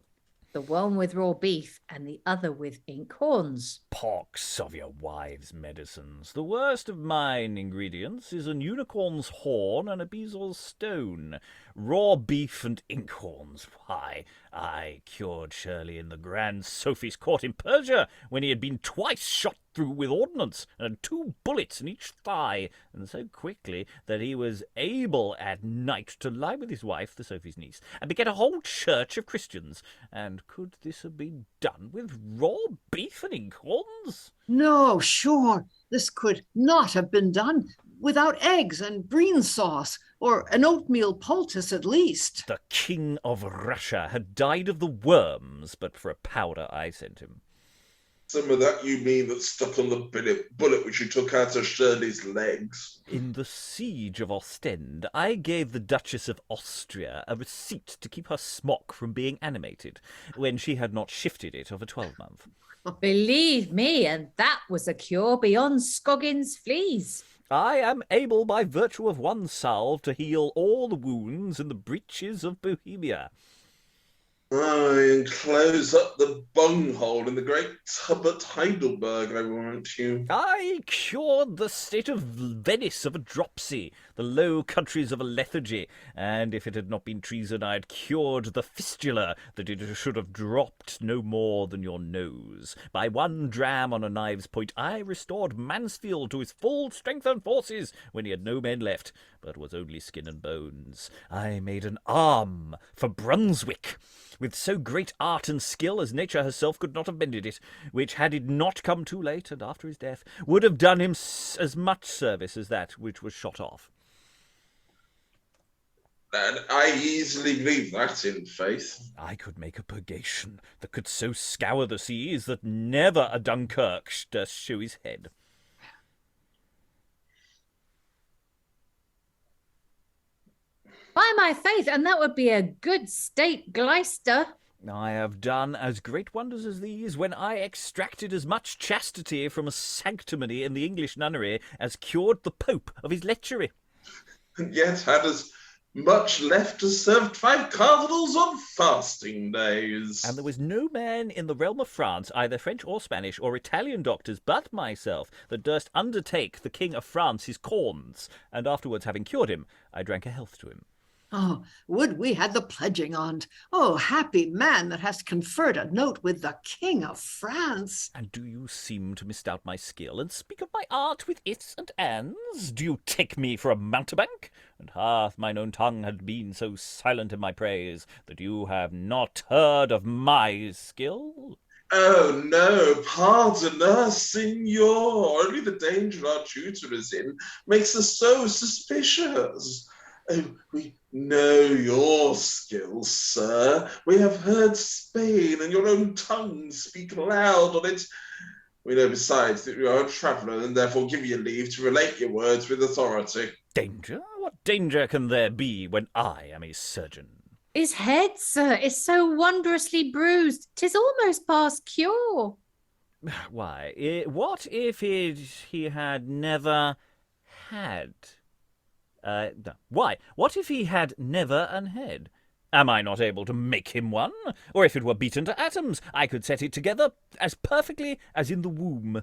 S5: The one with raw beef and the other with inkhorns.
S1: Pox of your wives' medicines. The worst of mine ingredients is an unicorn's horn and a bezel's stone. Raw beef and inkhorns. Why, I cured Shirley in the Grand Sophie's court in Persia when he had been twice shot through with ordnance and had 2 bullets in each thigh, and so quickly that he was able at night to lie with his wife, the Sophie's niece, and beget a whole church of Christians. And could this have been done with raw beef and inkhorns?
S4: No, sure, this could not have been done without eggs and green sauce, or an oatmeal poultice at least.
S1: The King of Russia had died of the worms, but for a powder I sent him.
S6: Some of that you mean that stuck on the bullet which you took out of Shirley's legs.
S1: In the siege of Ostend, I gave the Duchess of Austria a receipt to keep her smock from being animated, when she had not shifted it of a 12-month.
S5: Believe me, and that was a cure beyond Scoggins' fleas.
S1: I am able by virtue of one salve to heal all the wounds in the breaches of Bohemia.
S6: Aye, and close up the bunghole in the great tub at Heidelberg, I warrant you.
S1: I cured the state of Venice of a dropsy, the Low Countries of a lethargy, and if it had not been treason, I had cured the fistula, that it should have dropped no more than your nose. By 1 dram on a knive's point, I restored Mansfield to his full strength and forces, when he had no men left, but was only skin and bones. I made an arm for Brunswick, with so great art and skill as nature herself could not have bended it, which, had it not come too late, and after his death, would have done him as much service as that which was shot off.
S6: And I easily believe that, in faith.
S1: I could make a purgation that could so scour the seas that never a Dunkirk durst show his head.
S5: By my faith, and that would be a good state Gleister.
S1: I have done as great wonders as these when I extracted as much chastity from a sanctimony in the English nunnery as cured the Pope of his lechery.
S6: And yet had as much left as served 5 cardinals on fasting days.
S1: And there was no man in the realm of France, either French or Spanish or Italian doctors, but myself, that durst undertake the King of France his corns, and afterwards, having cured him, I drank a health to him.
S4: Oh, would we had the pledging on't. Oh, happy man that hast conferred a note with the King of France.
S1: And do you seem to misdoubt my skill, and speak of my art with ifs and ands? Do you take me for a mountebank? And hath mine own tongue had been so silent in my praise, that you have not heard of my skill?
S6: Oh, no, pardon us, signor. Only the danger our tutor is in makes us so suspicious. Oh, we know your skill, sir. We have heard Spain and your own tongue speak loud on it. We know besides that you are a traveller, and therefore give you leave to relate your words with authority.
S1: Danger? What danger can there be when I am a surgeon?
S5: His head, sir, is so wondrously bruised, 'tis almost past cure.
S1: Why, what if he had never had... no. Why? What if he had never an head? Am I not able to make him one? Or if it were beaten to atoms, I could set it together as perfectly as in the womb.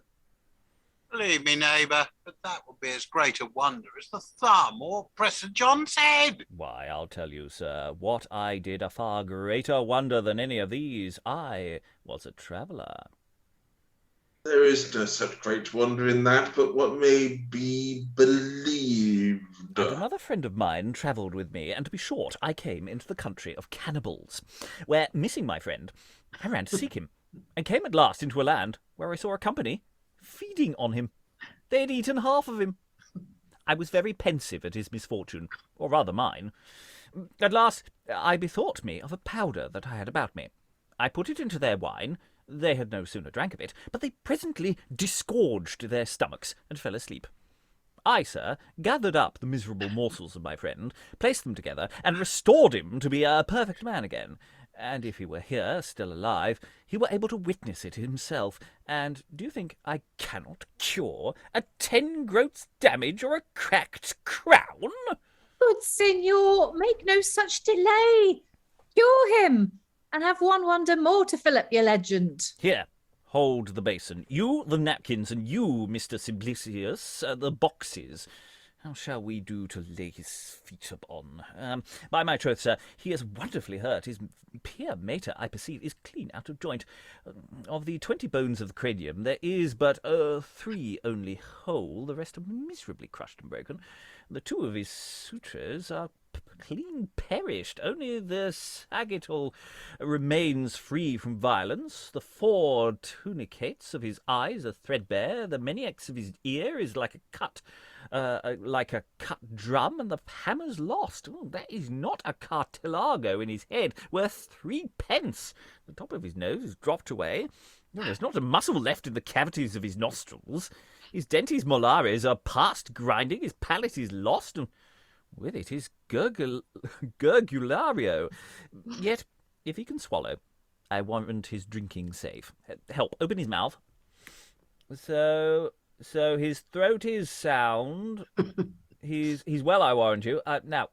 S3: Believe me, neighbour, but that would be as great a wonder as the thumb or Presser John's head.
S1: Why, I'll tell you, sir, what I did a far greater wonder than any of these. I was a traveller.
S6: There is no such great wonder in that, but what may be believed.
S1: And another friend of mine travelled with me, and to be short, I came into the country of cannibals, where, missing my friend, I ran to seek him, and came at last into a land where I saw a company feeding on him. They had eaten half of him. I was very pensive at his misfortune, or rather mine. At last I bethought me of a powder that I had about me. I put it into their wine. They had no sooner drank of it, but they presently disgorged their stomachs and fell asleep. I, sir, gathered up the miserable morsels of my friend, placed them together, and restored him to be a perfect man again. And if he were here, still alive, he were able to witness it himself. And do you think I cannot cure a 10 groats damage or a cracked crown?
S5: Good signor, make no such delay. Cure him, and have one wonder more to fill up your legend.
S1: Here, hold the basin. You, the napkins, and you, Mr. Simplicius, the boxes. How shall we do to lay his feet upon? By my troth, sir, he is wonderfully hurt. His pia mater, I perceive, is clean out of joint. Of the 20 bones of the cranium, there is but 3 only whole. The rest are miserably crushed and broken. The 2 of his sutures are clean perished. Only the sagittal remains free from violence. The 4 tunicates of his eyes are threadbare. The maniacs of his ear is like a cut drum, and the hammer's lost. Oh, that is not a cartilago in his head, worth 3 pence. The top of his nose is dropped away. No, there's not a muscle left in the cavities of his nostrils. His dentes molares are past grinding. His palate is lost, and with it his gurgulario. Yet, if he can swallow, I warrant his drinking safe. Help, open his mouth. So his throat is sound. He's well, I warrant you. Now,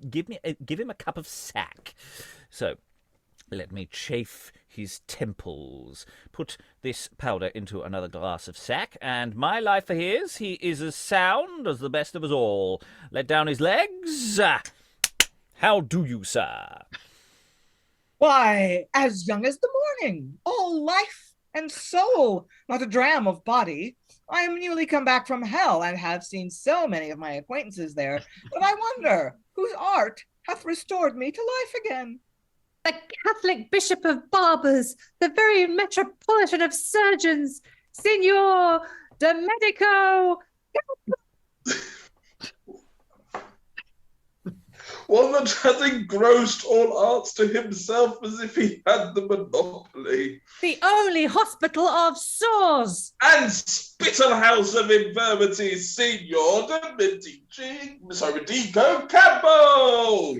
S1: give him a cup of sack. So, let me chafe his temples. Put this powder into another glass of sack, and my life for his, he is as sound as the best of us all. Let down his legs. How do you, sir?
S2: Why, as young as the morning, all life and soul, not a dram of body. I am newly come back from hell, and have seen so many of my acquaintances there, that I wonder whose art hath restored me to life again.
S5: The Catholic Bishop of Barbers, the very metropolitan of surgeons, Signor de Medico.
S6: One that has engrossed all arts to himself as if he had the monopoly.
S5: The only hospital of sores.
S6: And spittle house of infirmity, Signor de Medico Campo.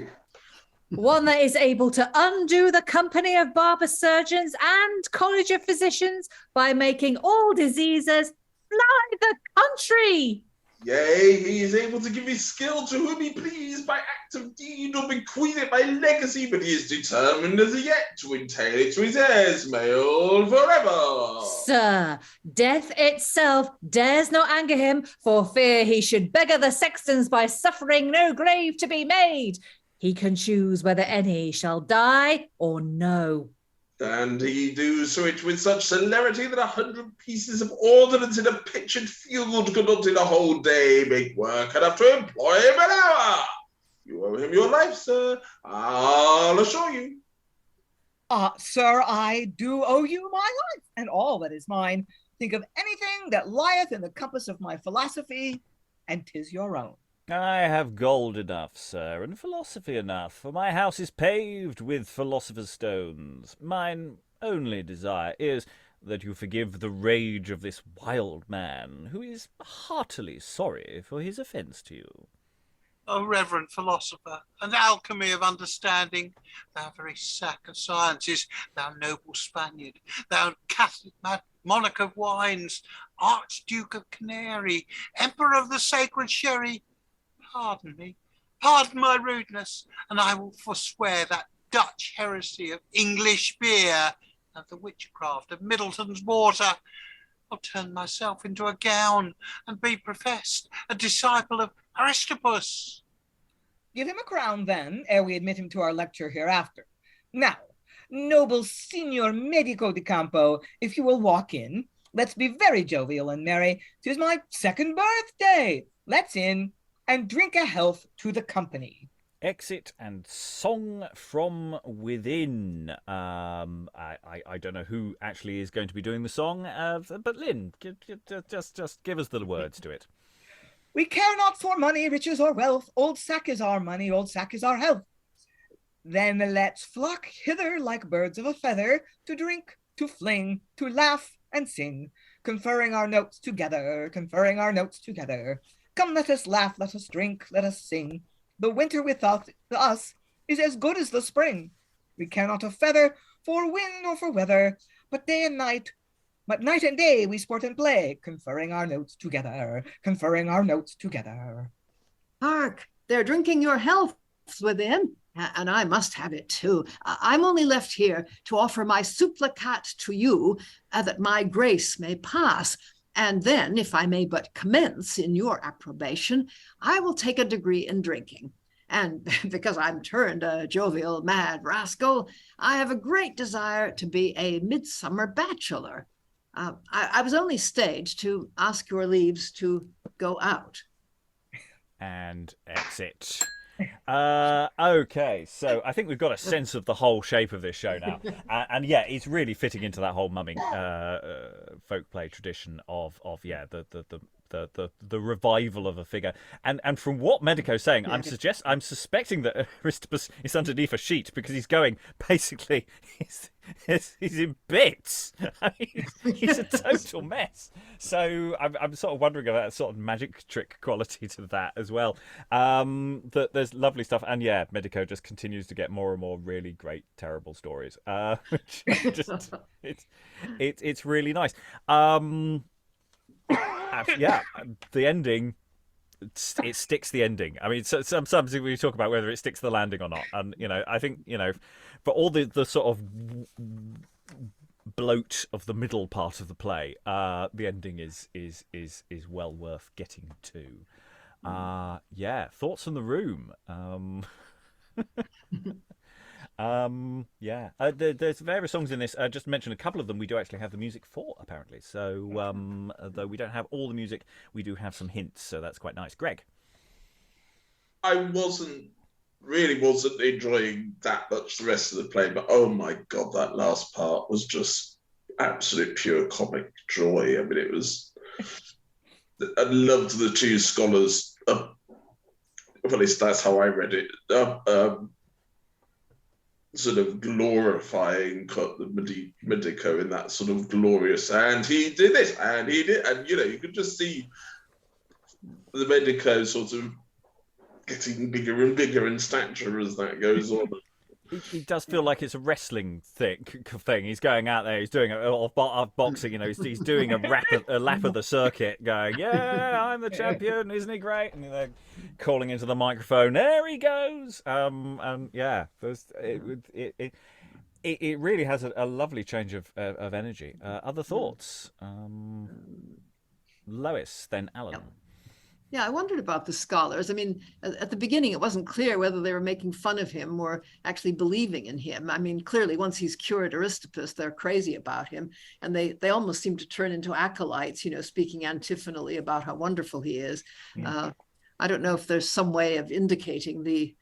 S5: One that is able to undo the company of barber surgeons and college of physicians by making all diseases fly the country.
S6: Yea, he is able to give his skill to whom he please by act of deed or bequeath it by legacy, but he is determined as yet to entail it to his heirs male forever.
S5: Sir, death itself dares not anger him, for fear he should beggar the sextons by suffering no grave to be made. He can choose whether any shall die or no.
S6: And he do so it with such celerity that 100 pieces of ordnance in a pitched field could not in a whole day make work enough to employ him an hour. You owe him your life, sir, I'll assure you.
S2: Sir, I do owe you my life, and all that is mine. Think of anything that lieth in the compass of my philosophy, and 'tis your own.
S1: I have gold enough, sir, and philosophy enough, for my house is paved with philosopher's stones. Mine only desire is that you forgive the rage of this wild man, who is heartily sorry for his offence to you.
S3: O reverend philosopher, and alchemy of understanding, thou very sack of sciences, thou noble Spaniard, thou Catholic monarch of wines, Archduke of Canary, emperor of the sacred sherry, pardon me, Pardon my rudeness, and I will forswear that Dutch heresy of English beer and the witchcraft of Middleton's water. I'll turn myself into a gown and be professed a disciple of Aristippus.
S2: Give him a crown, then, ere we admit him to our lecture hereafter. Now, noble Signor Medico de Campo, if you will walk in, let's be very jovial and merry. 'Tis my 2nd birthday. Let's in and drink a health to the company.
S1: Exit and song from within. I don't know who actually is going to be doing the song, but Lynn, just give us the words to it.
S2: We care not for money, riches, or wealth. Old sack is our money, old sack is our health. Then let's flock hither like birds of a feather, to drink, to fling, to laugh and sing, conferring our notes together, conferring our notes together. Come, let us laugh, let us drink, let us sing. The winter with us is as good as the spring. We care not a feather for wind or for weather, but day and night, but night and day we sport and play, conferring our notes together, conferring our notes together.
S4: Hark, they're drinking your healths within, and I must have it too. I'm only left here to offer my supplicat to you, that my grace may pass. And then, if I may but commence in your approbation, I will take a degree in drinking. And because I'm turned a jovial, mad rascal, I have a great desire to be a midsummer bachelor. I was only stayed to ask your leaves to go out.
S1: And exit. Okay, so I think we've got a sense of the whole shape of this show now, and yeah, it's really fitting into that whole mumming folk play tradition of the revival of a figure. And from what Medico's saying, I'm suspecting that Aristippus is underneath a sheet, because he's going basically he's in bits. I mean, he's a total mess. So I'm sort of wondering about that sort of magic trick quality to that as well. That there's lovely stuff, and yeah, Medico just continues to get more and more really great, terrible stories. Which just it's really nice. Yeah, the ending. It sticks the ending. I mean, sometimes we talk about whether it sticks the landing or not, and I think for all the sort of bloat of the middle part of the play, the ending is well worth getting to. Yeah, thoughts from the room. Yeah, there's various songs in this. Just to mention a couple of them, we do actually have the music for, apparently. So though we don't have all the music, we do have some hints, so that's quite nice. Greg?
S6: I wasn't enjoying that much the rest of the play, but oh my God, that last part was just absolute pure comic joy. I mean, it was... I loved the two scholars, well, at least that's how I read it, sort of glorifying the Medico in that sort of glorious, and he did this, and he did, and you could just see the Medico sort of getting bigger and bigger in stature as that goes on.
S1: He does feel like it's a wrestling thing. He's going out there. He's doing a boxing. He's doing a lap of the circuit, going, "Yeah, I'm the champion, isn't he great?" And they're calling into the microphone. There he goes. And yeah, it really has a lovely change of energy. Other thoughts, Lois, then Alan.
S4: Yeah, I wondered about the scholars. I mean, at the beginning, it wasn't clear whether they were making fun of him or actually believing in him. I mean, clearly, once he's cured Aristippus, they're crazy about him. And they almost seem to turn into acolytes, speaking antiphonally about how wonderful he is. Yeah. I don't know if there's some way of indicating the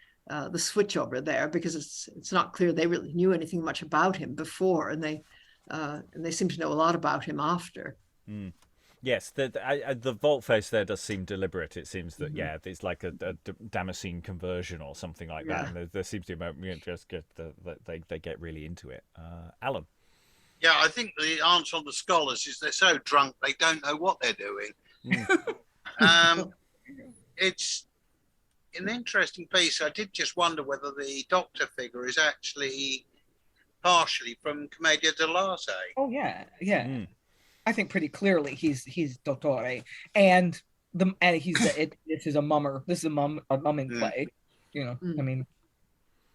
S4: switch over there, because it's not clear they really knew anything much about him before, and they seem to know a lot about him after.
S1: Mm. Yes, the volte-face there does seem deliberate. It seems that, yeah, it's like a Damascene conversion or something like that. And there seems to be they get really into it. Alan?
S3: Yeah, I think the answer on the scholars is they're so drunk they don't know what they're doing. It's an interesting piece. I did just wonder whether the doctor figure is actually partially from Commedia dell'arte.
S2: Oh, yeah. I think pretty clearly he's Dottore, and this is a mummer. This is a mumming play. I mean,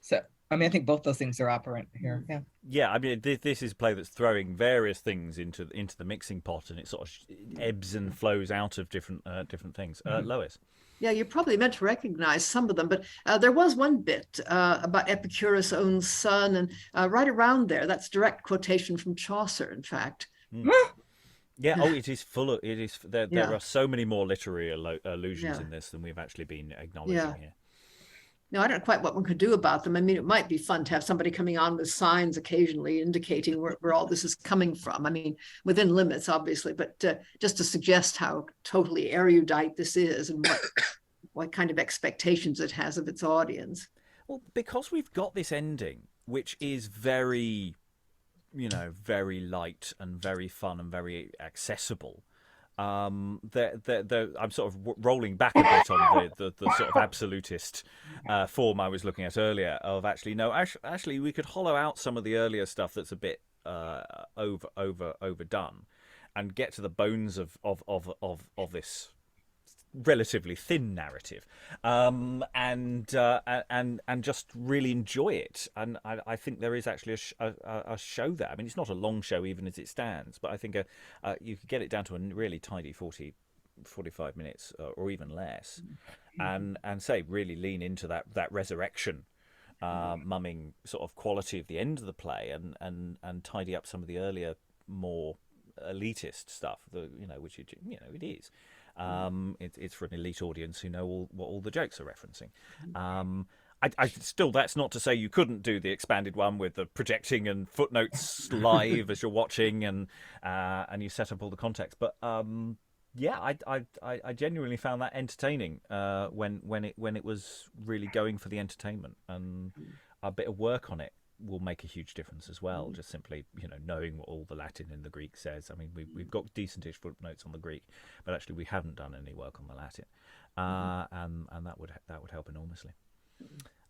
S2: so I think both those things are operant here. Yeah.
S1: Yeah, I mean, this is a play that's throwing various things into the mixing pot, and it sort of ebbs and flows out of different things. Lois.
S4: Yeah, you're probably meant to recognize some of them, but there was one bit about Epicurus' own son, and right around there, that's direct quotation from Chaucer, in fact.
S1: Yeah, it is full of it. Is there are so many more literary allusions in this than we've actually been acknowledging here.
S4: No, I don't know quite what one could do about them. I mean, it might be fun to have somebody coming on with signs occasionally indicating where all this is coming from. I mean, within limits, obviously, but just to suggest how totally erudite this is and what kind of expectations it has of its audience.
S1: Well, because we've got this ending, which is very, very light and very fun and very accessible. I'm sort of rolling back a bit on the sort of absolutist form I was looking at earlier of actually we could hollow out some of the earlier stuff that's a bit overdone and get to the bones of this relatively thin narrative, and just really enjoy it. And I think there is actually a show there. I mean, it's not a long show even as it stands, but I think you could get it down to a really tidy 45 minutes or even less, and say really lean into that resurrection mumming sort of quality of the end of the play, and tidy up some of the earlier more elitist stuff, which it is. It's for an elite audience who know what all the jokes are referencing. I still, that's not to say you couldn't do the expanded one with the projecting and footnotes live as you're watching, and you set up all the context. But I genuinely found that entertaining when it was really going for the entertainment, and a bit of work on it will make a huge difference as well. Just simply, knowing what all the Latin and the Greek says. I mean, we've got decentish footnotes on the Greek, but actually we haven't done any work on the Latin, and that would help enormously.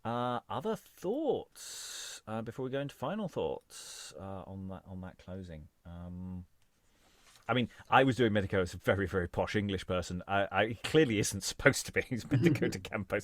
S1: Other thoughts before we go into final thoughts on that closing. I mean, I was doing Medico as a very, very posh English person. I clearly isn't supposed to be. He's Medico de Campo,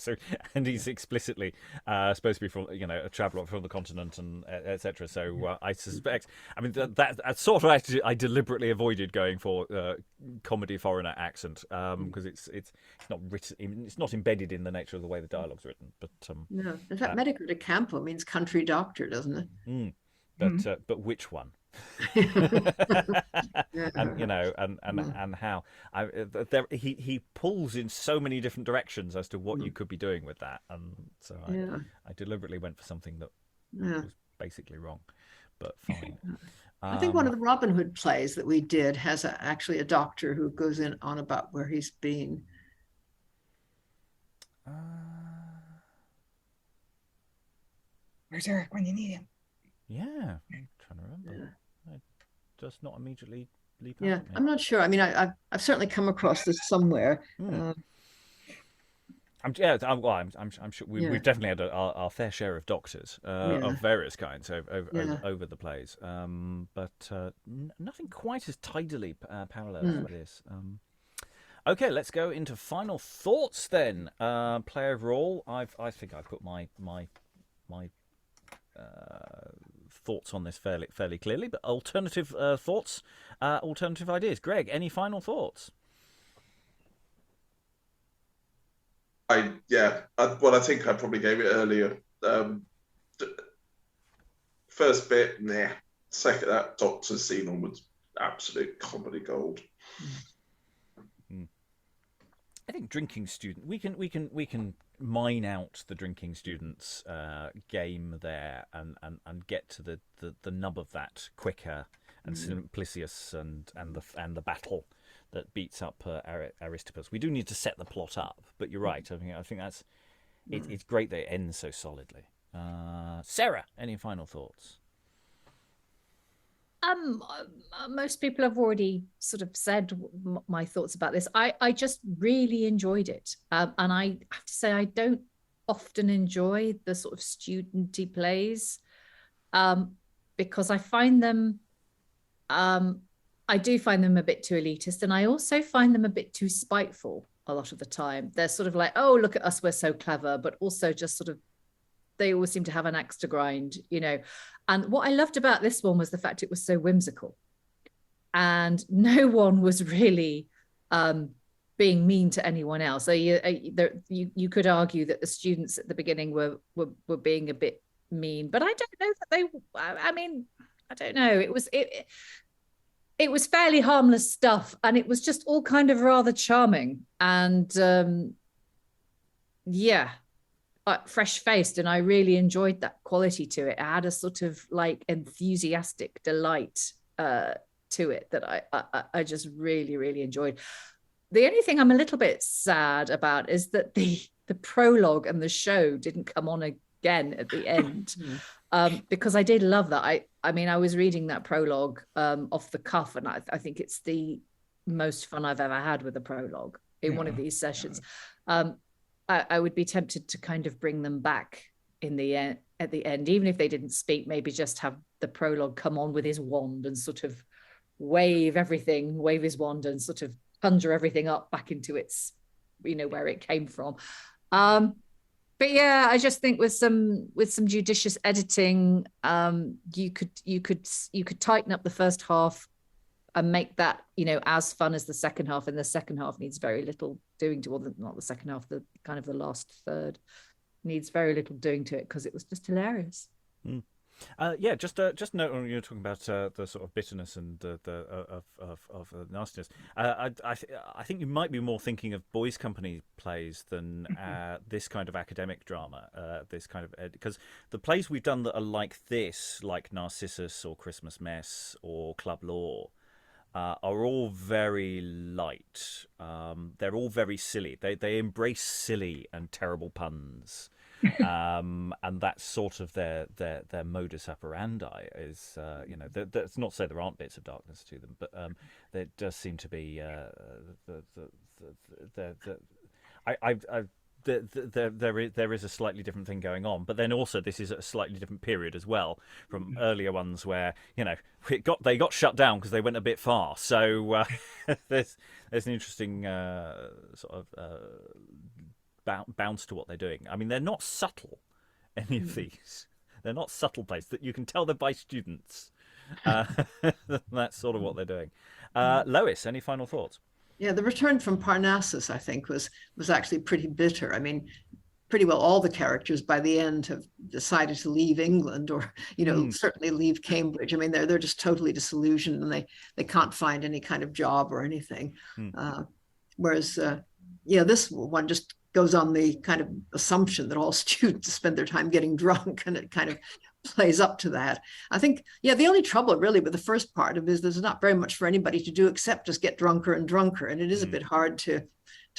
S1: and he's explicitly supposed to be from, a traveller from the continent and etc. So I suspect. I mean, that sort of I deliberately avoided going for comedy foreigner accent because it's not written. It's not embedded in the nature of the way the dialogue's written. But
S4: no, in fact, Medico de Campo means country doctor, doesn't it?
S1: But which one? and how he pulls in so many different directions as to what you could be doing with that, and so I deliberately went for something that was basically wrong, but fine.
S4: I think one of the Robin Hood plays that we did has actually a doctor who goes on about where he's been.
S2: Where's Eric when you need him?
S1: Yeah, I'm trying to remember. Just not immediately leap
S4: out. I'm not sure. I mean, I've certainly come across this somewhere.
S1: I'm sure we've definitely had our fair share of doctors of various kinds over the plays, but nothing quite as tidily parallel as this. Okay, let's go into final thoughts then. Play overall, I think I put my thoughts on this fairly clearly, but alternative thoughts, alternative ideas. Greg, any final thoughts?
S6: I think I probably gave it earlier. First bit, nah. Second, that doctor scene onwards, absolute comedy gold.
S1: I think drinking student. We can mine out the drinking students game there and get to the nub of that quicker, and Simplicius and the battle that beats up Aristippus. We do need to set the plot up, but you're right. I think that's it's great that it ends so solidly. Sarah, any final thoughts?
S5: Most people have already sort of said my thoughts about this. I just really enjoyed it. And I have to say, I don't often enjoy the sort of studenty plays because I find them, I do find them a bit too elitist, and I also find them a bit too spiteful. a lot of the time. They're sort of like, oh, look at us, we're so clever, but also just sort of, they always seem to have an axe to grind, you know. And what I loved about this one was the fact it was so whimsical. And no one was really being mean to anyone else. So you could argue that the students at the beginning were being a bit mean, but I don't know that they. I mean, I don't know. It was fairly harmless stuff, and it was just all kind of rather charming and fresh-faced, and I really enjoyed that quality to it. It had a sort of like enthusiastic delight to it that I just really, really enjoyed. The only thing I'm a little bit sad about is that the prologue and the show didn't come on again at the end, because I did love that. I mean, I was reading that prologue off the cuff, and I think it's the most fun I've ever had with a prologue in one of these sessions. I would be tempted to kind of bring them back in the end, at the end, even if they didn't speak, maybe just have the prologue come on with his wand and sort of wave his wand and sort of conjure everything up back into its, you know, where it came from. But yeah, I just think with some judicious editing, you could tighten up the first half and make that, you know, as fun as the second half. And the second half needs very little doing to, or not the second half, the kind of the last third needs very little doing to it, because it was just hilarious.
S1: Just note when you're talking about the sort of bitterness and of nastiness. I think you might be more thinking of boys' company plays than this kind of academic drama. This kind of, because the plays we've done that are like this, like Narcissus or Christmas Mess or Club Law, are all very light. They're all very silly. They embrace silly and terrible puns. And that's sort of their modus operandi is, you know, that's not to say there aren't bits of darkness to them, but there does seem to be there is a slightly different thing going on. But then also this is a slightly different period as well from earlier ones where, you know, they got shut down because they went a bit far. So there's an interesting sort of bounce to what they're doing. I mean, they're not subtle, any of these. They're not subtle plays that you can tell they're by students. That's sort of what they're doing. Lois, any final thoughts?
S4: Yeah, the return from Parnassus, I think, was actually pretty bitter. I mean, pretty well all the characters by the end have decided to leave England, or, you know, certainly leave Cambridge. I mean, they're just totally disillusioned, and they can't find any kind of job or anything. Whereas, this one just goes on the kind of assumption that all students spend their time getting drunk, and it kind of plays up to that. I think, the only trouble really with the first part of it is there's not very much for anybody to do except just get drunker and drunker, and it is a bit hard to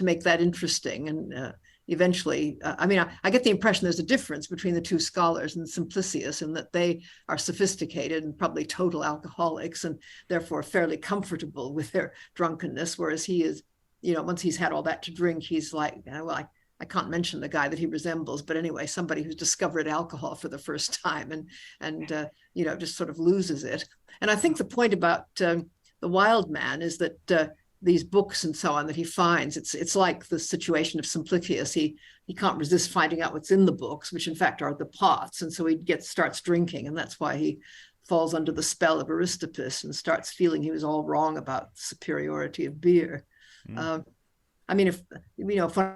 S4: make that interesting. And eventually, I get the impression there's a difference between the two scholars and Simplicius, in that they are sophisticated and probably total alcoholics, and therefore fairly comfortable with their drunkenness, whereas he is, you know, once he's had all that to drink, he's like, well, I can't mention the guy that he resembles, but anyway, somebody who's discovered alcohol for the first time and just sort of loses it. And I think the point about the Wild Man is that these books and so on that he finds, it's like the situation of Simplicius. He can't resist finding out what's in the books, which in fact are the pots, and so he starts drinking, and that's why he falls under the spell of Aristippus and starts feeling he was all wrong about the superiority of beer. If I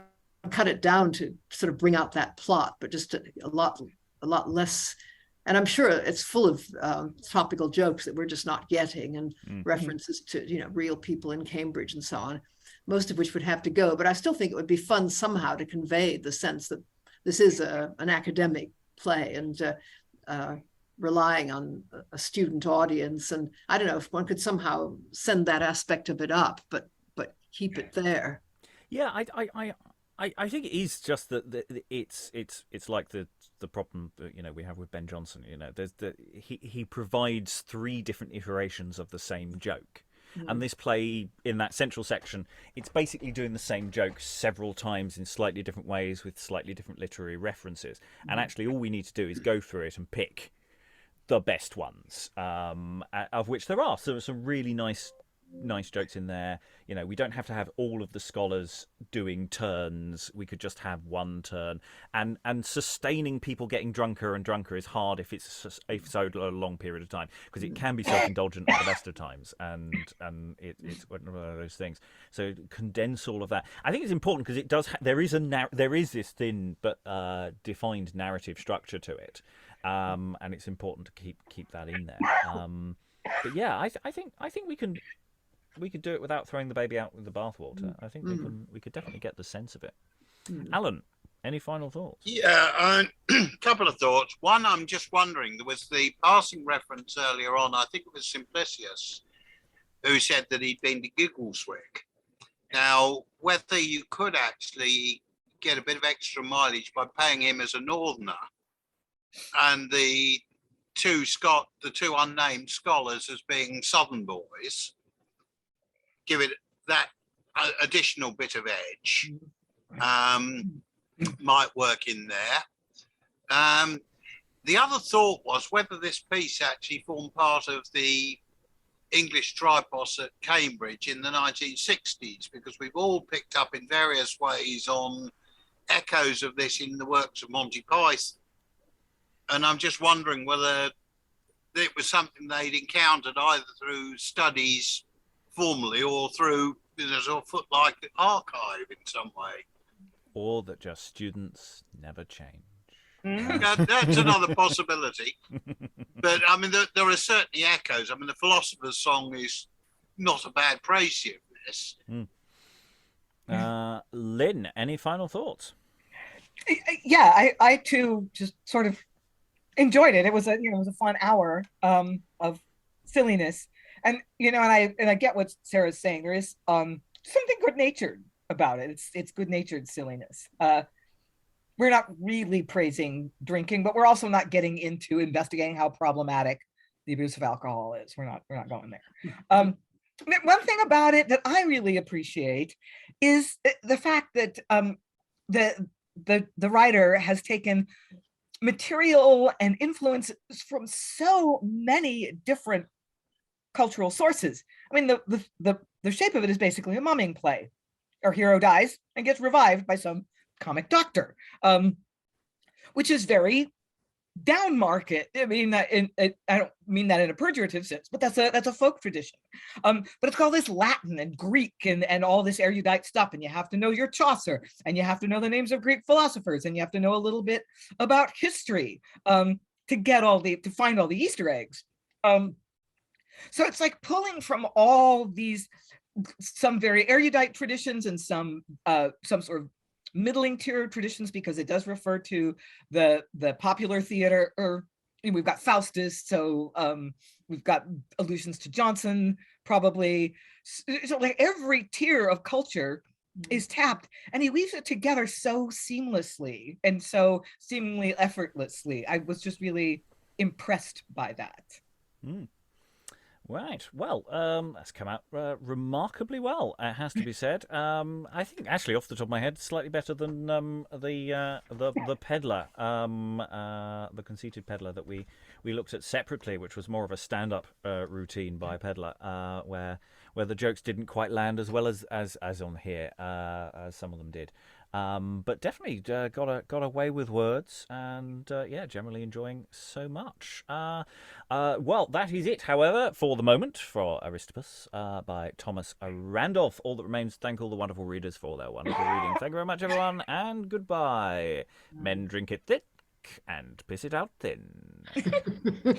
S4: cut it down to sort of bring out that plot, but just a lot less, and I'm sure it's full of topical jokes that we're just not getting, and references to, you know, real people in Cambridge and so on, most of which would have to go. But I still think it would be fun somehow to convey the sense that this is an academic play, and relying on a student audience. And I don't know if one could somehow send that aspect of it up, but keep it there.
S1: Yeah, I think it is just that it's like the problem that, you know, we have with Ben Jonson. You know, there's he provides 3 different iterations of the same joke, and this play in that central section, it's basically doing the same joke several times in slightly different ways with slightly different literary references. And actually, all we need to do is go through it and pick the best ones, of which there are some really nice nice jokes in there. You know, we don't have to have all of the scholars doing turns. We could just have one turn. And sustaining people getting drunker and drunker is hard if it's over a long period of time, because it can be self-indulgent at the best of times, and it's one of those things. So condense all of that. I think it's important because it does. There is this thin but defined narrative structure to it, and it's important to keep that in there. But yeah, I think we could do it without throwing the baby out with the bathwater. I think we could definitely get the sense of it. Alan, any final thoughts?
S3: Yeah, a couple of thoughts. One, I'm just wondering, there was the passing reference earlier on, I think it was Simplicius, who said that he'd been to Giggleswick. Now, whether you could actually get a bit of extra mileage by paying him as a northerner, and the two unnamed scholars as being southern boys, give it that additional bit of edge, might work in there. The other thought was whether this piece actually formed part of the English tripos at Cambridge in the 1960s, because we've all picked up in various ways on echoes of this in the works of Monty Python. And I'm just wondering whether it was something they'd encountered either through studies formally or through a footlight archive in some way.
S1: Or that just students never change.
S3: That's another possibility. But I mean, there are certainly echoes. I mean, the Philosopher's Song is not a bad précis of this.
S1: Lynn, any final thoughts?
S2: Yeah, I too just sort of enjoyed it. It was a fun hour of silliness, and I get what Sarah's saying. There is something good-natured about it. It's good-natured silliness. We're not really praising drinking, but we're also not getting into investigating how problematic the abuse of alcohol is. We're not going there. One thing about it that I really appreciate is the fact that the writer has taken material and influences from so many different cultural sources. I mean, the shape of it is basically a mumming play. Our hero dies and gets revived by some comic doctor, which is very down market. I mean, I don't mean that in a pejorative sense, but that's a folk tradition. But it's called this Latin and Greek and all this erudite stuff, and you have to know your Chaucer, and you have to know the names of Greek philosophers, and you have to know a little bit about history to find all the Easter eggs. So it's like pulling from all these, some very erudite traditions and some sort of middling tier traditions, because it does refer to the popular theater. Or we've got Faustus, so we've got allusions to Johnson, probably. So like every tier of culture is tapped, and he weaves it together so seamlessly and so seemingly effortlessly. I was just really impressed by that.
S1: Right. Well, that's come out remarkably well, it has to be said. I think, actually, off the top of my head, slightly better than the peddler, the conceited peddler that we looked at separately, which was more of a stand-up routine by peddler, where the jokes didn't quite land as well as on here, as some of them did. But definitely got away with words, and generally enjoying so much. Well, that is it, however, for the moment, for Aristippus by Thomas Randolph. All that remains to thank all the wonderful readers for their wonderful reading. Thank you very much, everyone, and goodbye. Men drink it thick and piss it out thin.